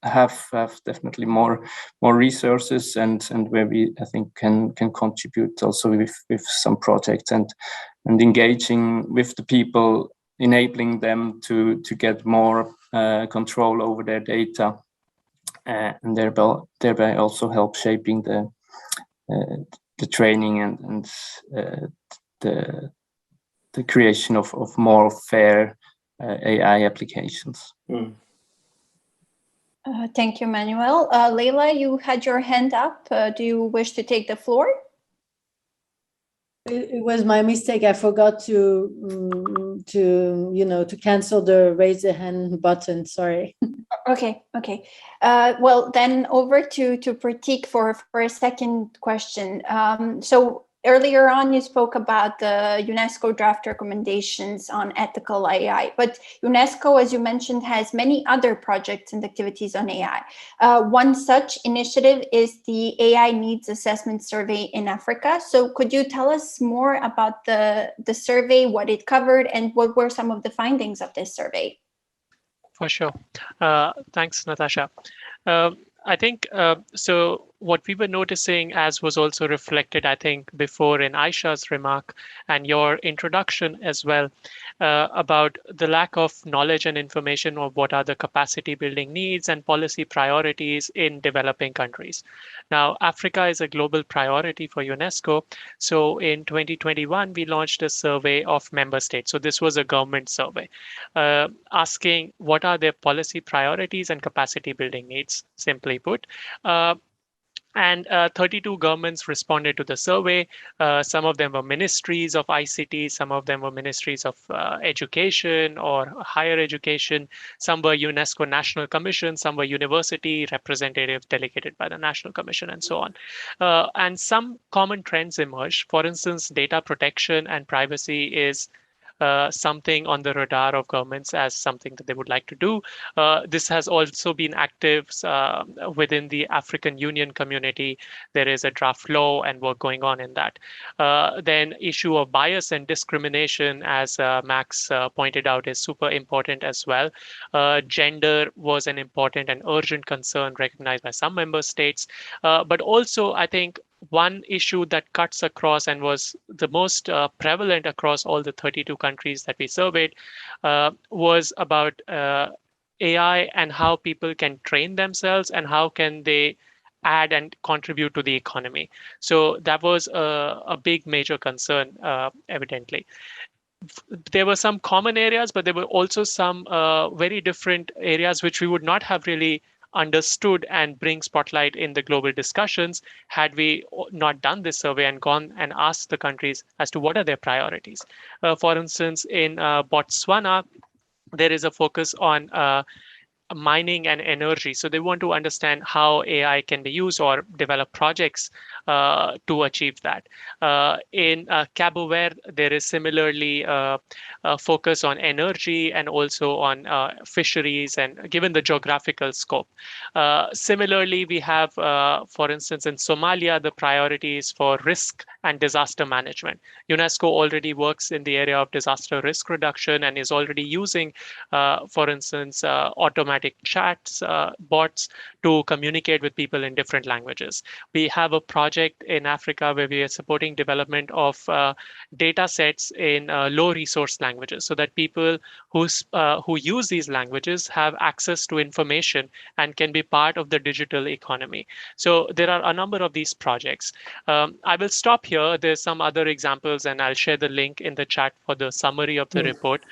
have definitely more resources and where we, I think, can contribute also with some projects and engaging with the people, enabling them to get more control over their data. And thereby also help shaping the training and the creation of more fair AI applications. Thank you, Manuel. Leila, you had your hand up. Do you wish to take the floor? It was my mistake. I forgot to cancel the raise a hand button. Sorry. Okay. Well, then over to Prateek for a second question. So earlier on, you spoke about the UNESCO draft recommendations on ethical AI, but UNESCO, as you mentioned, has many other projects and activities on AI. One such initiative is the AI Needs Assessment Survey in Africa. So could you tell us more about the survey, what it covered, and what were some of the findings of this survey? For sure. Thanks, Natasha. I think, so what we were noticing, as was also reflected, I think, before in Aisha's remark and your introduction as well, about the lack of knowledge and information of what are the capacity building needs and policy priorities in developing countries. Now, Africa is a global priority for UNESCO. So in 2021, we launched a survey of member states. So this was a government survey asking what are their policy priorities and capacity building needs, simply put. And 32 governments responded to the survey. Some of them were ministries of ICT, some of them were ministries of education or higher education, some were UNESCO National Commission, some were university representatives delegated by the National Commission, and so on. And some common trends emerged. For instance, data protection and privacy is something on the radar of governments as something that they would like to do. This has also been active within the African Union community. There is a draft law and work going on in that. Then issue of bias and discrimination, as Max pointed out, is super important as well. Gender was an important and urgent concern recognized by some member states. But also, I think, one issue that cuts across and was the most prevalent across all the 32 countries that we surveyed was about AI and how people can train themselves and how can they add and contribute to the economy. So that was a big major concern, evidently. There were some common areas, but there were also some very different areas which we would not have really understood and bring spotlight in the global discussions had we not done this survey and gone and asked the countries as to what are their priorities. For instance, in Botswana, there is a focus on mining and energy. So they want to understand how AI can be used or develop projects to achieve that. In Cabo Verde, there is similarly a focus on energy and also on fisheries, and given the geographical scope. Similarly, we have, for instance, in Somalia, the priorities for risk and disaster management. UNESCO already works in the area of disaster risk reduction and is already using, for instance, automatic chats, bots to communicate with people in different languages. We have a project in Africa where we are supporting development of data sets in low resource languages so that people who use these languages have access to information and can be part of the digital economy. So there are a number of these projects. I will stop here. There's some other examples, and I'll share the link in the chat for the summary of the report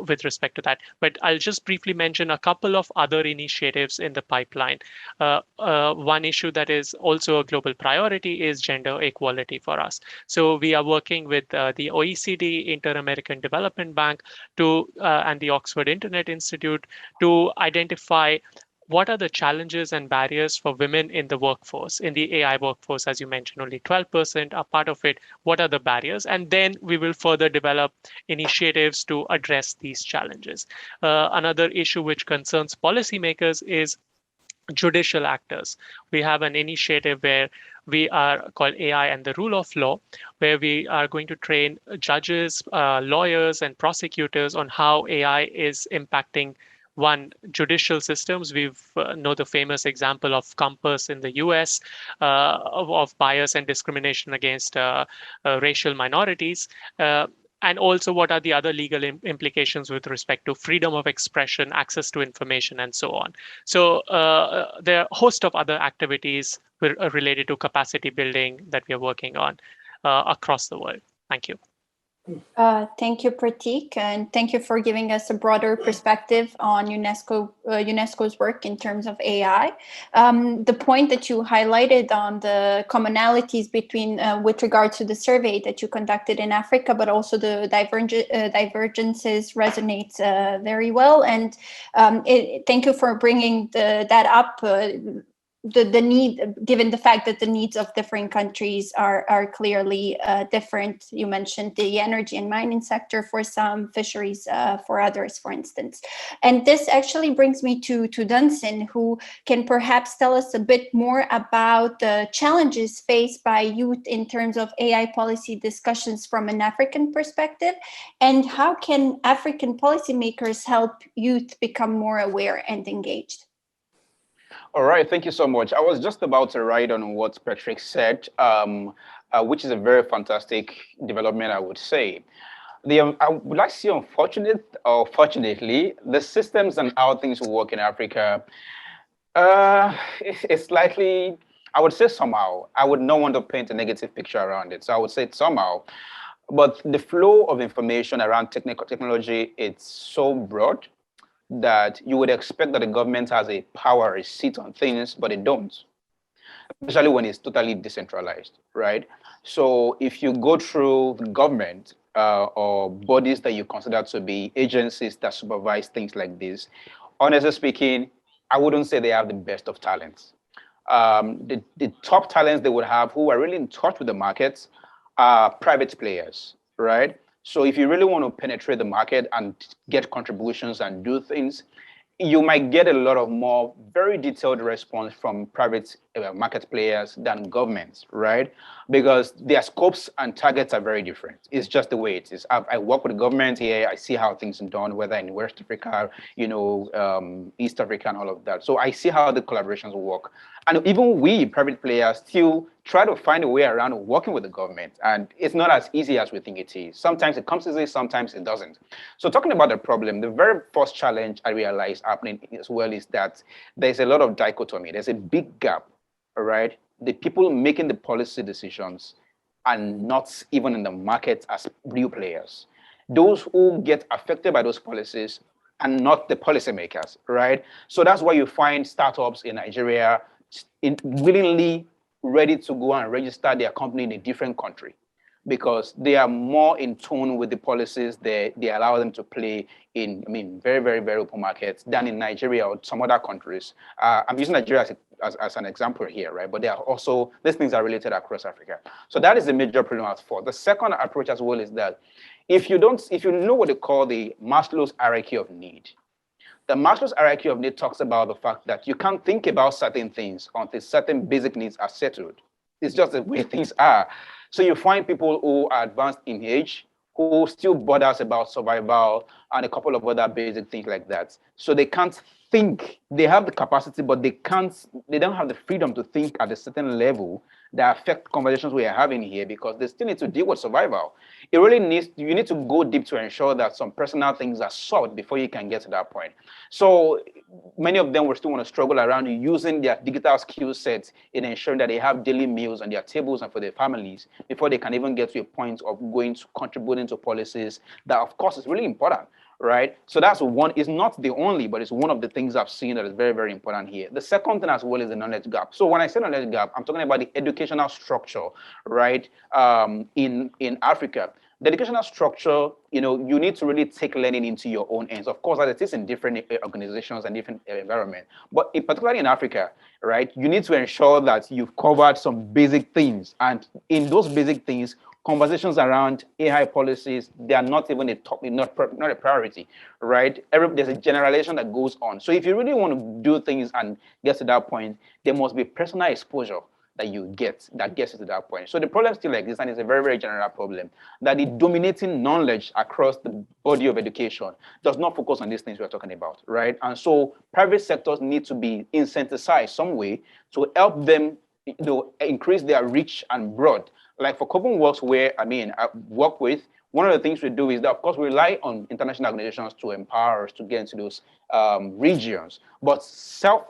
with respect to that. But I'll just briefly mention a couple of other initiatives in the pipeline. One issue that is also a global priority is gender equality for us. So we are working with the OECD, Inter-American Development Bank, and the Oxford Internet Institute to identify what are the challenges and barriers for women in the workforce, in the AI workforce. As you mentioned, only 12% are part of it. What are the barriers? And then we will further develop initiatives to address these challenges. Another issue which concerns policymakers is judicial actors. We have an initiative where we are called AI and the Rule of Law, where we are going to train judges, lawyers, and prosecutors on how AI is impacting judicial systems. We've know the famous example of Compass in the US, of bias and discrimination against racial minorities. And also, what are the other legal implications with respect to freedom of expression, access to information, and so on. So there are a host of other activities related to capacity building that we are working on across the world. Thank you. Thank you, Prateek, and thank you for giving us a broader perspective on UNESCO's work in terms of AI. The point that you highlighted on the commonalities between, with regard to the survey that you conducted in Africa, but also the divergences resonates very well. And thank you for bringing that up. The need, given the fact that the needs of different countries are clearly different. You mentioned the energy and mining sector for some, fisheries for others, for instance. And this actually brings me to Dunsin, who can perhaps tell us a bit more about the challenges faced by youth in terms of AI policy discussions from an African perspective, and how can African policymakers help youth become more aware and engaged? All right, thank you so much. I was just about to write on what Patrick said, which is a very fantastic development, I would say. I would like to see, unfortunate or fortunately, the systems and how things work in Africa, it's slightly, I would say somehow, I would not want to paint a negative picture around it. So I would say somehow, but the flow of information around technology, it's so broad that you would expect that the government has a power, a seat on things, but it don't, especially when it's totally decentralized, right? So if you go through the government or bodies that you consider to be agencies that supervise things like this, honestly speaking, I wouldn't say they have the best of talents. The top talents they would have who are really in touch with the markets are private players, right? So if you really want to penetrate the market and get contributions and do things, you might get a lot of more very detailed response from private market players than governments, right? Because their scopes and targets are very different. It's just the way it is. I work with the government here. I see how things are done, whether in West Africa, East Africa and all of that. So I see how the collaborations work. And even we, private players, still try to find a way around working with the government. And it's not as easy as we think it is. Sometimes it comes easy, sometimes it doesn't. So talking about the problem, the very first challenge I realized happening as well is that there's a lot of dichotomy. There's a big gap all right, the people making the policy decisions are not even in the market as real players. Those who get affected by those policies are not the policymakers, right? So that's why you find startups in Nigeria willingly ready to go and register their company in a different country, because they are more in tune with the policies they allow them to play in, I mean, very, very, very open markets than in Nigeria or some other countries. I'm using Nigeria as an example here, right? But they are also, these things are related across Africa. So that is the major problem as for. The second approach as well is that if you know what they call the Maslow's hierarchy of need, the Maslow's hierarchy of need talks about the fact that you can't think about certain things until certain basic needs are settled. It's just the way things are. So you find people who are advanced in age, who still bothers about survival and a couple of other basic things like that. So they can't think, they have the capacity, but they don't have the freedom to think at a certain level that affect conversations we are having here, because they still need to deal with survival. It really you need to go deep to ensure that some personal things are solved before you can get to that point. So many of them will still want to struggle around using their digital skill sets in ensuring that they have daily meals on their tables and for their families before they can even get to a point of going to contributing to policies that, of course, is really important. Right? So that's one, it's not the only, but it's one of the things I've seen that is very, very important here. The second thing as well is the knowledge gap. So when I say knowledge gap, I'm talking about the educational structure, right? In Africa. The educational structure, you need to really take learning into your own hands. Of course, as it is in different organizations and different environments, but particularly in Africa, right? You need to ensure that you've covered some basic things, and in those basic things, conversations around AI policies, they are not even not a priority, right? There's a generalization that goes on. So if you really want to do things and get to that point, there must be personal exposure that that gets you to that point. So the problem still exists, and it's a very, very general problem, that the dominating knowledge across the body of education does not focus on these things we're talking about, right? And so private sectors need to be incentivized some way to help them increase their reach and broad. Like for Copen Works, where I work with, one of the things we do is that, of course, we rely on international organizations to empower us to get into those regions. But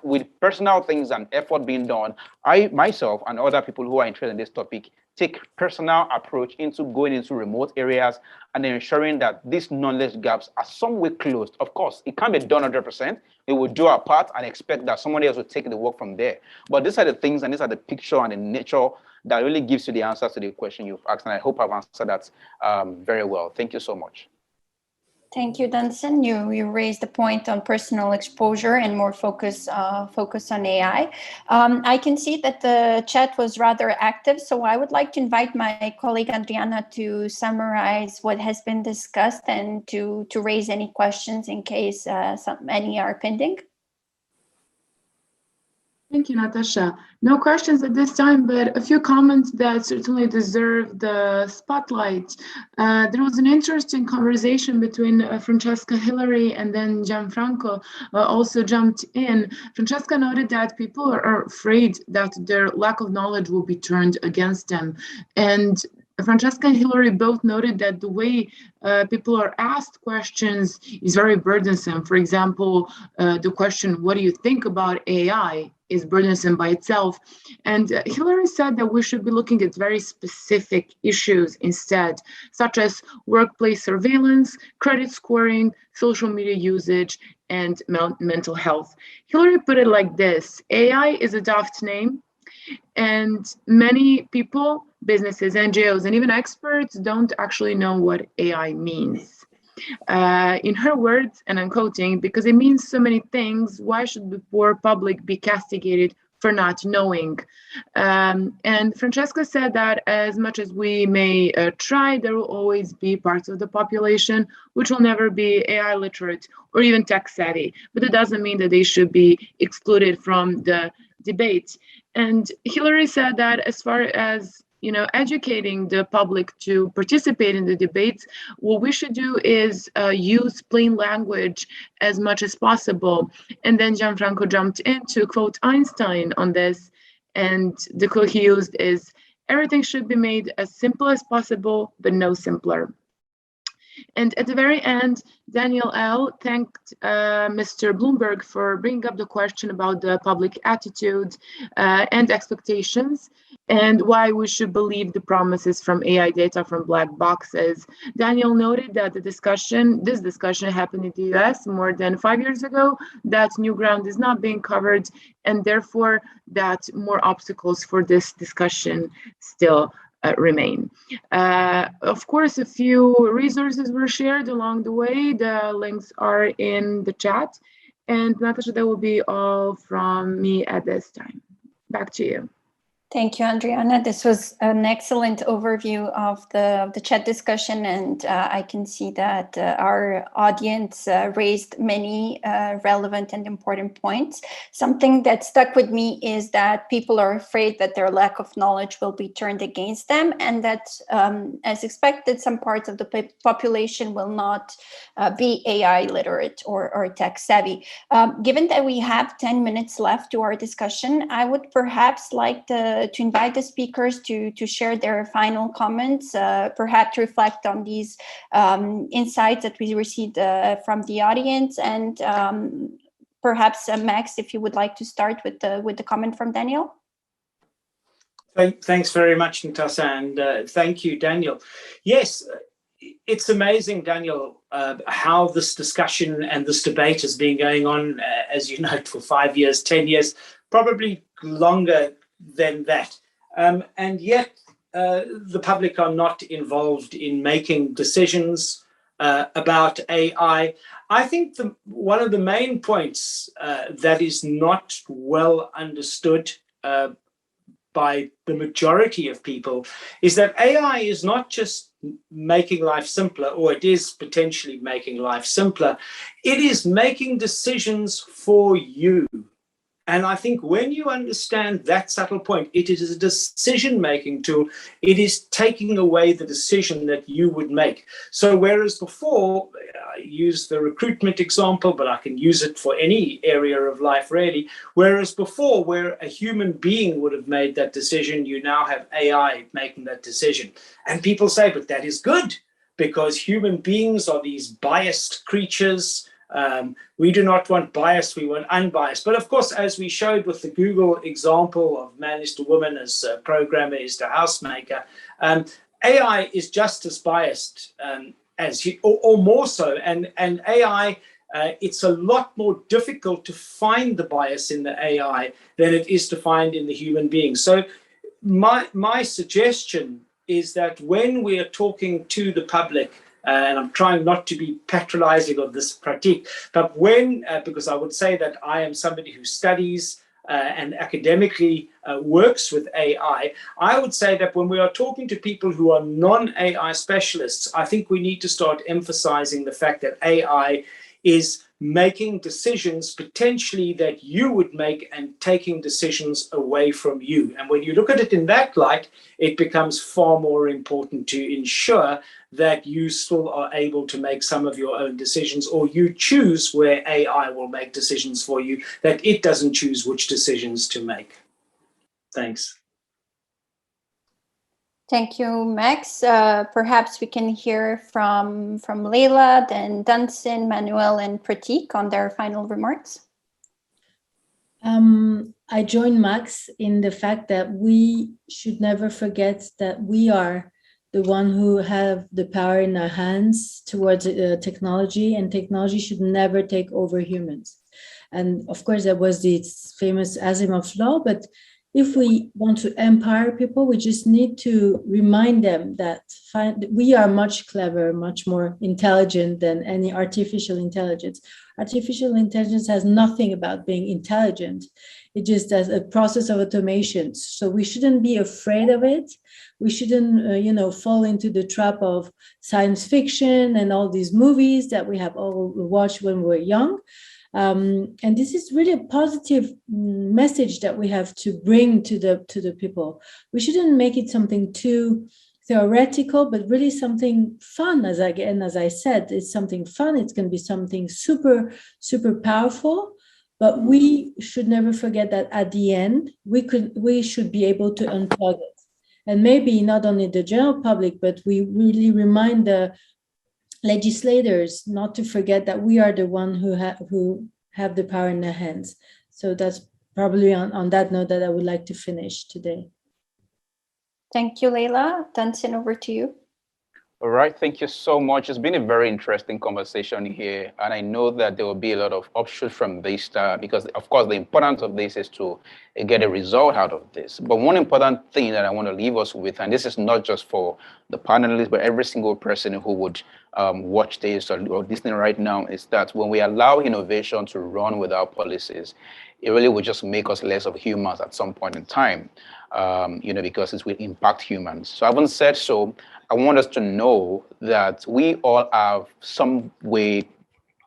with personal things and effort being done, I myself and other people who are interested in this topic take personal approach into going into remote areas and ensuring that these knowledge gaps are some way closed. Of course, it can't be done 100%. We will do our part and expect that somebody else will take the work from there. But these are the things, and these are the picture and the nature that really gives you the answers to the question you've asked. And I hope I've answered that very well. Thank you so much. Thank you, Dunsin. You raised the point on personal exposure and more focus on AI. I can see that the chat was rather active, so I would like to invite my colleague Adriana to summarize what has been discussed and to raise any questions in case any are pending. Thank you, Natasha. No questions at this time, but a few comments that certainly deserve the spotlight. There was an interesting conversation between Francesca Hillary, and then Gianfranco also jumped in. Francesca noted that people are afraid that their lack of knowledge will be turned against them. And Francesca and Hillary both noted that the way people are asked questions is very burdensome. For example, the question, what do you think about AI, is burdensome by itself. And Hillary said that we should be looking at very specific issues instead, such as workplace surveillance, credit scoring, social media usage, and mental health. Hillary put it like this: AI is a daft name, and many people, businesses, NGOs, and even experts don't actually know what AI means. In her words, and I'm quoting, because it means so many things, why should the poor public be castigated for not knowing? And Francesca said that as much as we may try, there will always be parts of the population which will never be AI literate or even tech savvy, but it doesn't mean that they should be excluded from the debate. And Hillary said that as far as educating the public to participate in the debates, what we should do is use plain language as much as possible. And then Gianfranco jumped in to quote Einstein on this, and the quote he used is, "Everything should be made as simple as possible, but no simpler." And at the very end, Daniel L. thanked Mr. Blumberg for bringing up the question about the public attitude and expectations, and why we should believe the promises from AI data from black boxes. Daniel noted that this discussion happened in the US more than 5 years ago, that new ground is not being covered, and therefore that more obstacles for this discussion still remain. Of course, a few resources were shared along the way. The links are in the chat. And Natasha, that will be all from me at this time. Back to you. Thank you, Adriana. This was an excellent overview of the chat discussion, and I can see that our audience raised many relevant and important points. Something that stuck with me is that people are afraid that their lack of knowledge will be turned against them, and that, as expected, some parts of the population will not be AI literate or tech savvy. Given that we have 10 minutes left to our discussion, I would perhaps like to invite the speakers to share their final comments, perhaps reflect on these insights that we received from the audience, and perhaps Max, if you would like to start with the comment from Daniel. Thanks very much, Natasa, and thank you, Daniel. Yes, it's amazing, Daniel, how this discussion and this debate has been going on, as you note, for 5 years, 10 years, probably longer than that. And yet the public are not involved in making decisions about AI. I think one of the main points that is not well understood by the majority of people is that AI is not just making life simpler, or it is potentially making life simpler. It is making decisions for you. And I think when you understand that subtle point, it is a decision-making tool. It is taking away the decision that you would make. So whereas before, I use the recruitment example, but I can use it for any area of life, really. Whereas before, where a human being would have made that decision, you now have AI making that decision. And people say, but that is good, because human beings are these biased creatures. We do not want bias, we want unbiased. But of course, as we showed with the Google example of man is to woman as programmer is to housemaker, AI is just as biased as you, or more so. And AI, it's a lot more difficult to find the bias in the AI than it is to find in the human being. So my suggestion is that when we are talking to the public, and I'm trying not to be patronizing of this Prateek, but when, because I would say that I am somebody who studies and academically works with AI, I would say that when we are talking to people who are non-AI specialists, I think we need to start emphasizing the fact that AI is making decisions potentially that you would make and taking decisions away from you. And when you look at it in that light, it becomes far more important to ensure that you still are able to make some of your own decisions, or you choose where AI will make decisions for you, that it doesn't choose which decisions to make. Thanks. Thank you, Max. Perhaps we can hear from Leila, then Dunsin, Manuel, and Prateek on their final remarks. I join Max in the fact that we should never forget that we are the one who have the power in our hands towards technology, and technology should never take over humans. And of course, there was this famous Asimov law, but if we want to empower people, we just need to remind them that we are much clever, much more intelligent than any artificial intelligence. Artificial intelligence has nothing about being intelligent. It just does a process of automation. So we shouldn't be afraid of it. We shouldn't, fall into the trap of science fiction and all these movies that we have all watched when we were young. And this is really a positive message that we have to bring to the people. We shouldn't make it something too theoretical, but really something fun. As I said, it's something fun. It's going to be something super, super powerful. But we should never forget that at the end, we should be able to unplug it. And maybe not only the general public, but we really remind the legislators not to forget that we are the one who have the power in their hands. So that's probably on that note that I would like to finish today. Thank you, Leila. Dunsin, over to you. All right, thank you so much. It's been a very interesting conversation here, and I know that there will be a lot of offshoots from this because, of course, the importance of this is to get a result out of this. But one important thing that I want to leave us with, and this is not just for the panelists, but every single person who would watch this or listening right now, is that when we allow innovation to run without policies, it really will just make us less of humans at some point in time, because it will impact humans. So having said so, I want us to know that we all have some way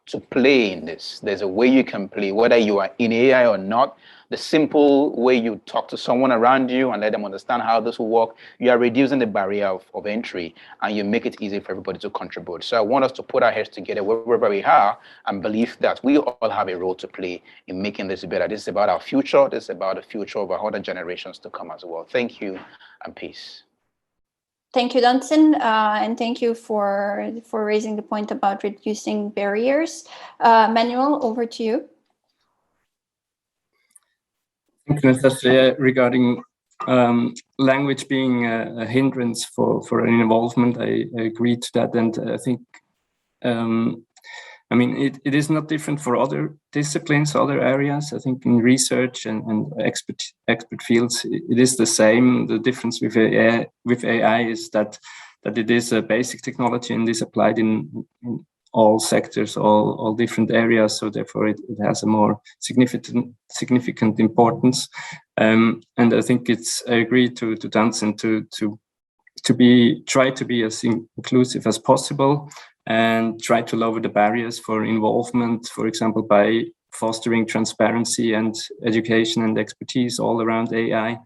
to play in this. There's a way you can play, whether you are in AI or not. The simple way you talk to someone around you and let them understand how this will work, you are reducing the barrier of entry, and you make it easy for everybody to contribute. So I want us to put our heads together wherever we are and believe that we all have a role to play in making this better. This is about our future. This is about the future of our other generations to come as well. Thank you and peace. Thank you, Dunsin, and thank you for raising the point about reducing barriers. Manuel, over to you. Thank you, Natasa. Regarding language being a hindrance for an involvement, I agree to that, and I think it is not different for other disciplines, other areas. I think in research and expert fields, it is the same. The difference with AI is that it is a basic technology and is applied in all sectors, all different areas. So therefore, it has a more significant importance. And I think I agree to Dunsin to try to be as inclusive as possible, and try to lower the barriers for involvement, for example, by fostering transparency and education and expertise all around AI.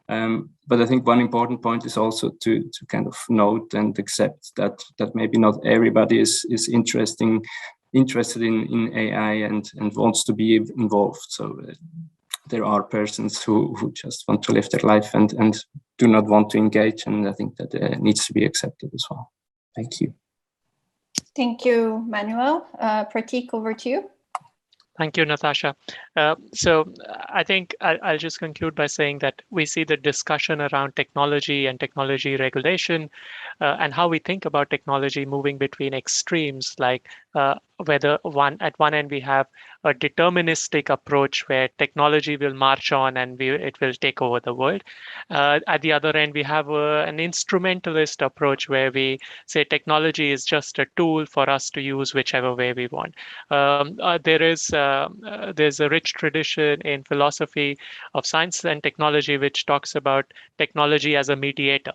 But I think one important point is also to kind of note and accept that maybe not everybody is interested in AI and wants to be involved. So there are persons who just want to live their life and do not want to engage, and I think that needs to be accepted as well. Thank you. Thank you, Manuel. Prateek, over to you. Thank you, Natasa. So I think I'll just conclude by saying that we see the discussion around technology and technology regulation and how we think about technology moving between extremes, like whether at one end we have a deterministic approach where technology will march on and it will take over the world. At the other end, we have an instrumentalist approach where we say technology is just a tool for us to use whichever way we want. There's a rich tradition in philosophy of science and technology which talks about technology as a mediator,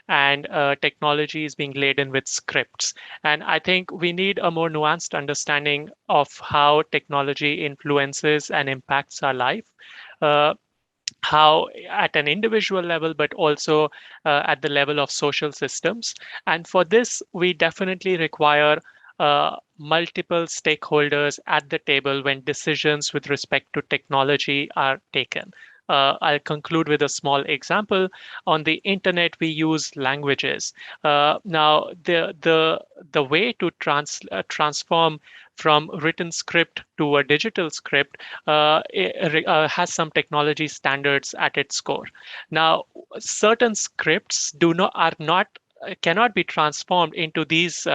and technology is being laden with scripts. And I think we need a more nuanced understanding of how technology influences and impacts our life, how at an individual level, but also at the level of social systems. And for this, we definitely require multiple stakeholders at the table when decisions with respect to technology are taken. I'll conclude with a small example. On the internet, we use languages. Now, the way to transform from written script to a digital script has some technology standards at its core. Now, certain scripts cannot be transformed into these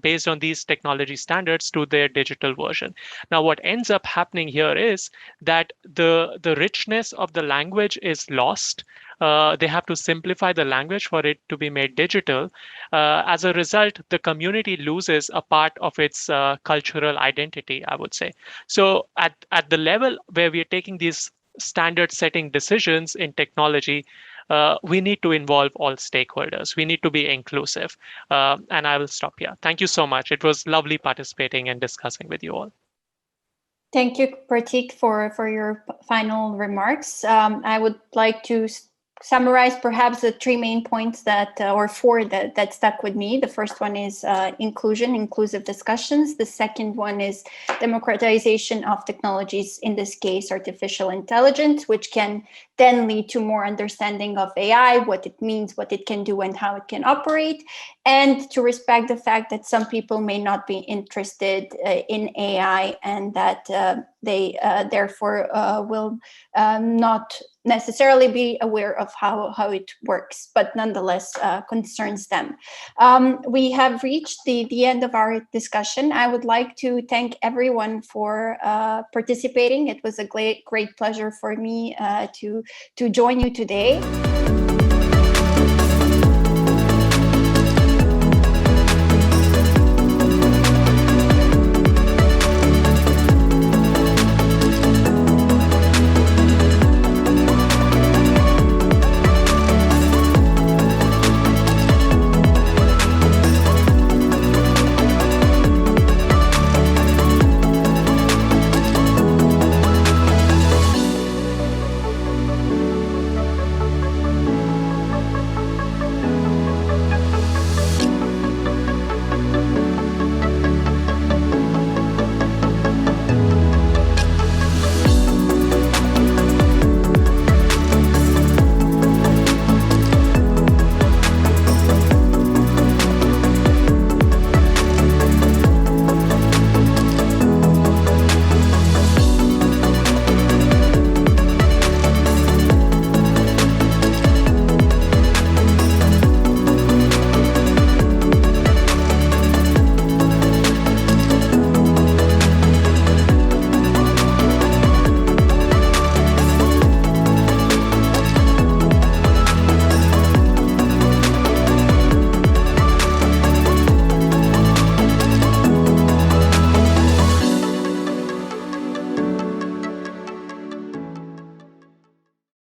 based on these technology standards to their digital version. Now, what ends up happening here is that the richness of the language is lost. They have to simplify the language for it to be made digital. As a result, the community loses a part of its cultural identity, I would say. So at the level where we are taking these standard setting decisions in technology, we need to involve all stakeholders. We need to be inclusive. And I will stop here. Thank you so much. It was lovely participating and discussing with you all. Thank you, Prateek, for your final remarks. I would like to summarize perhaps the three main points or four that stuck with me. The first one is inclusive discussions. The second one is democratization of technologies, in this case, artificial intelligence, which can then lead to more understanding of AI, what it means, what it can do, and how it can operate, and to respect the fact that some people may not be interested in AI and that they therefore will not necessarily be aware of how it works, but nonetheless concerns them. We have reached the end of our discussion. I would like to thank everyone for participating. It was a great pleasure for me to join you today.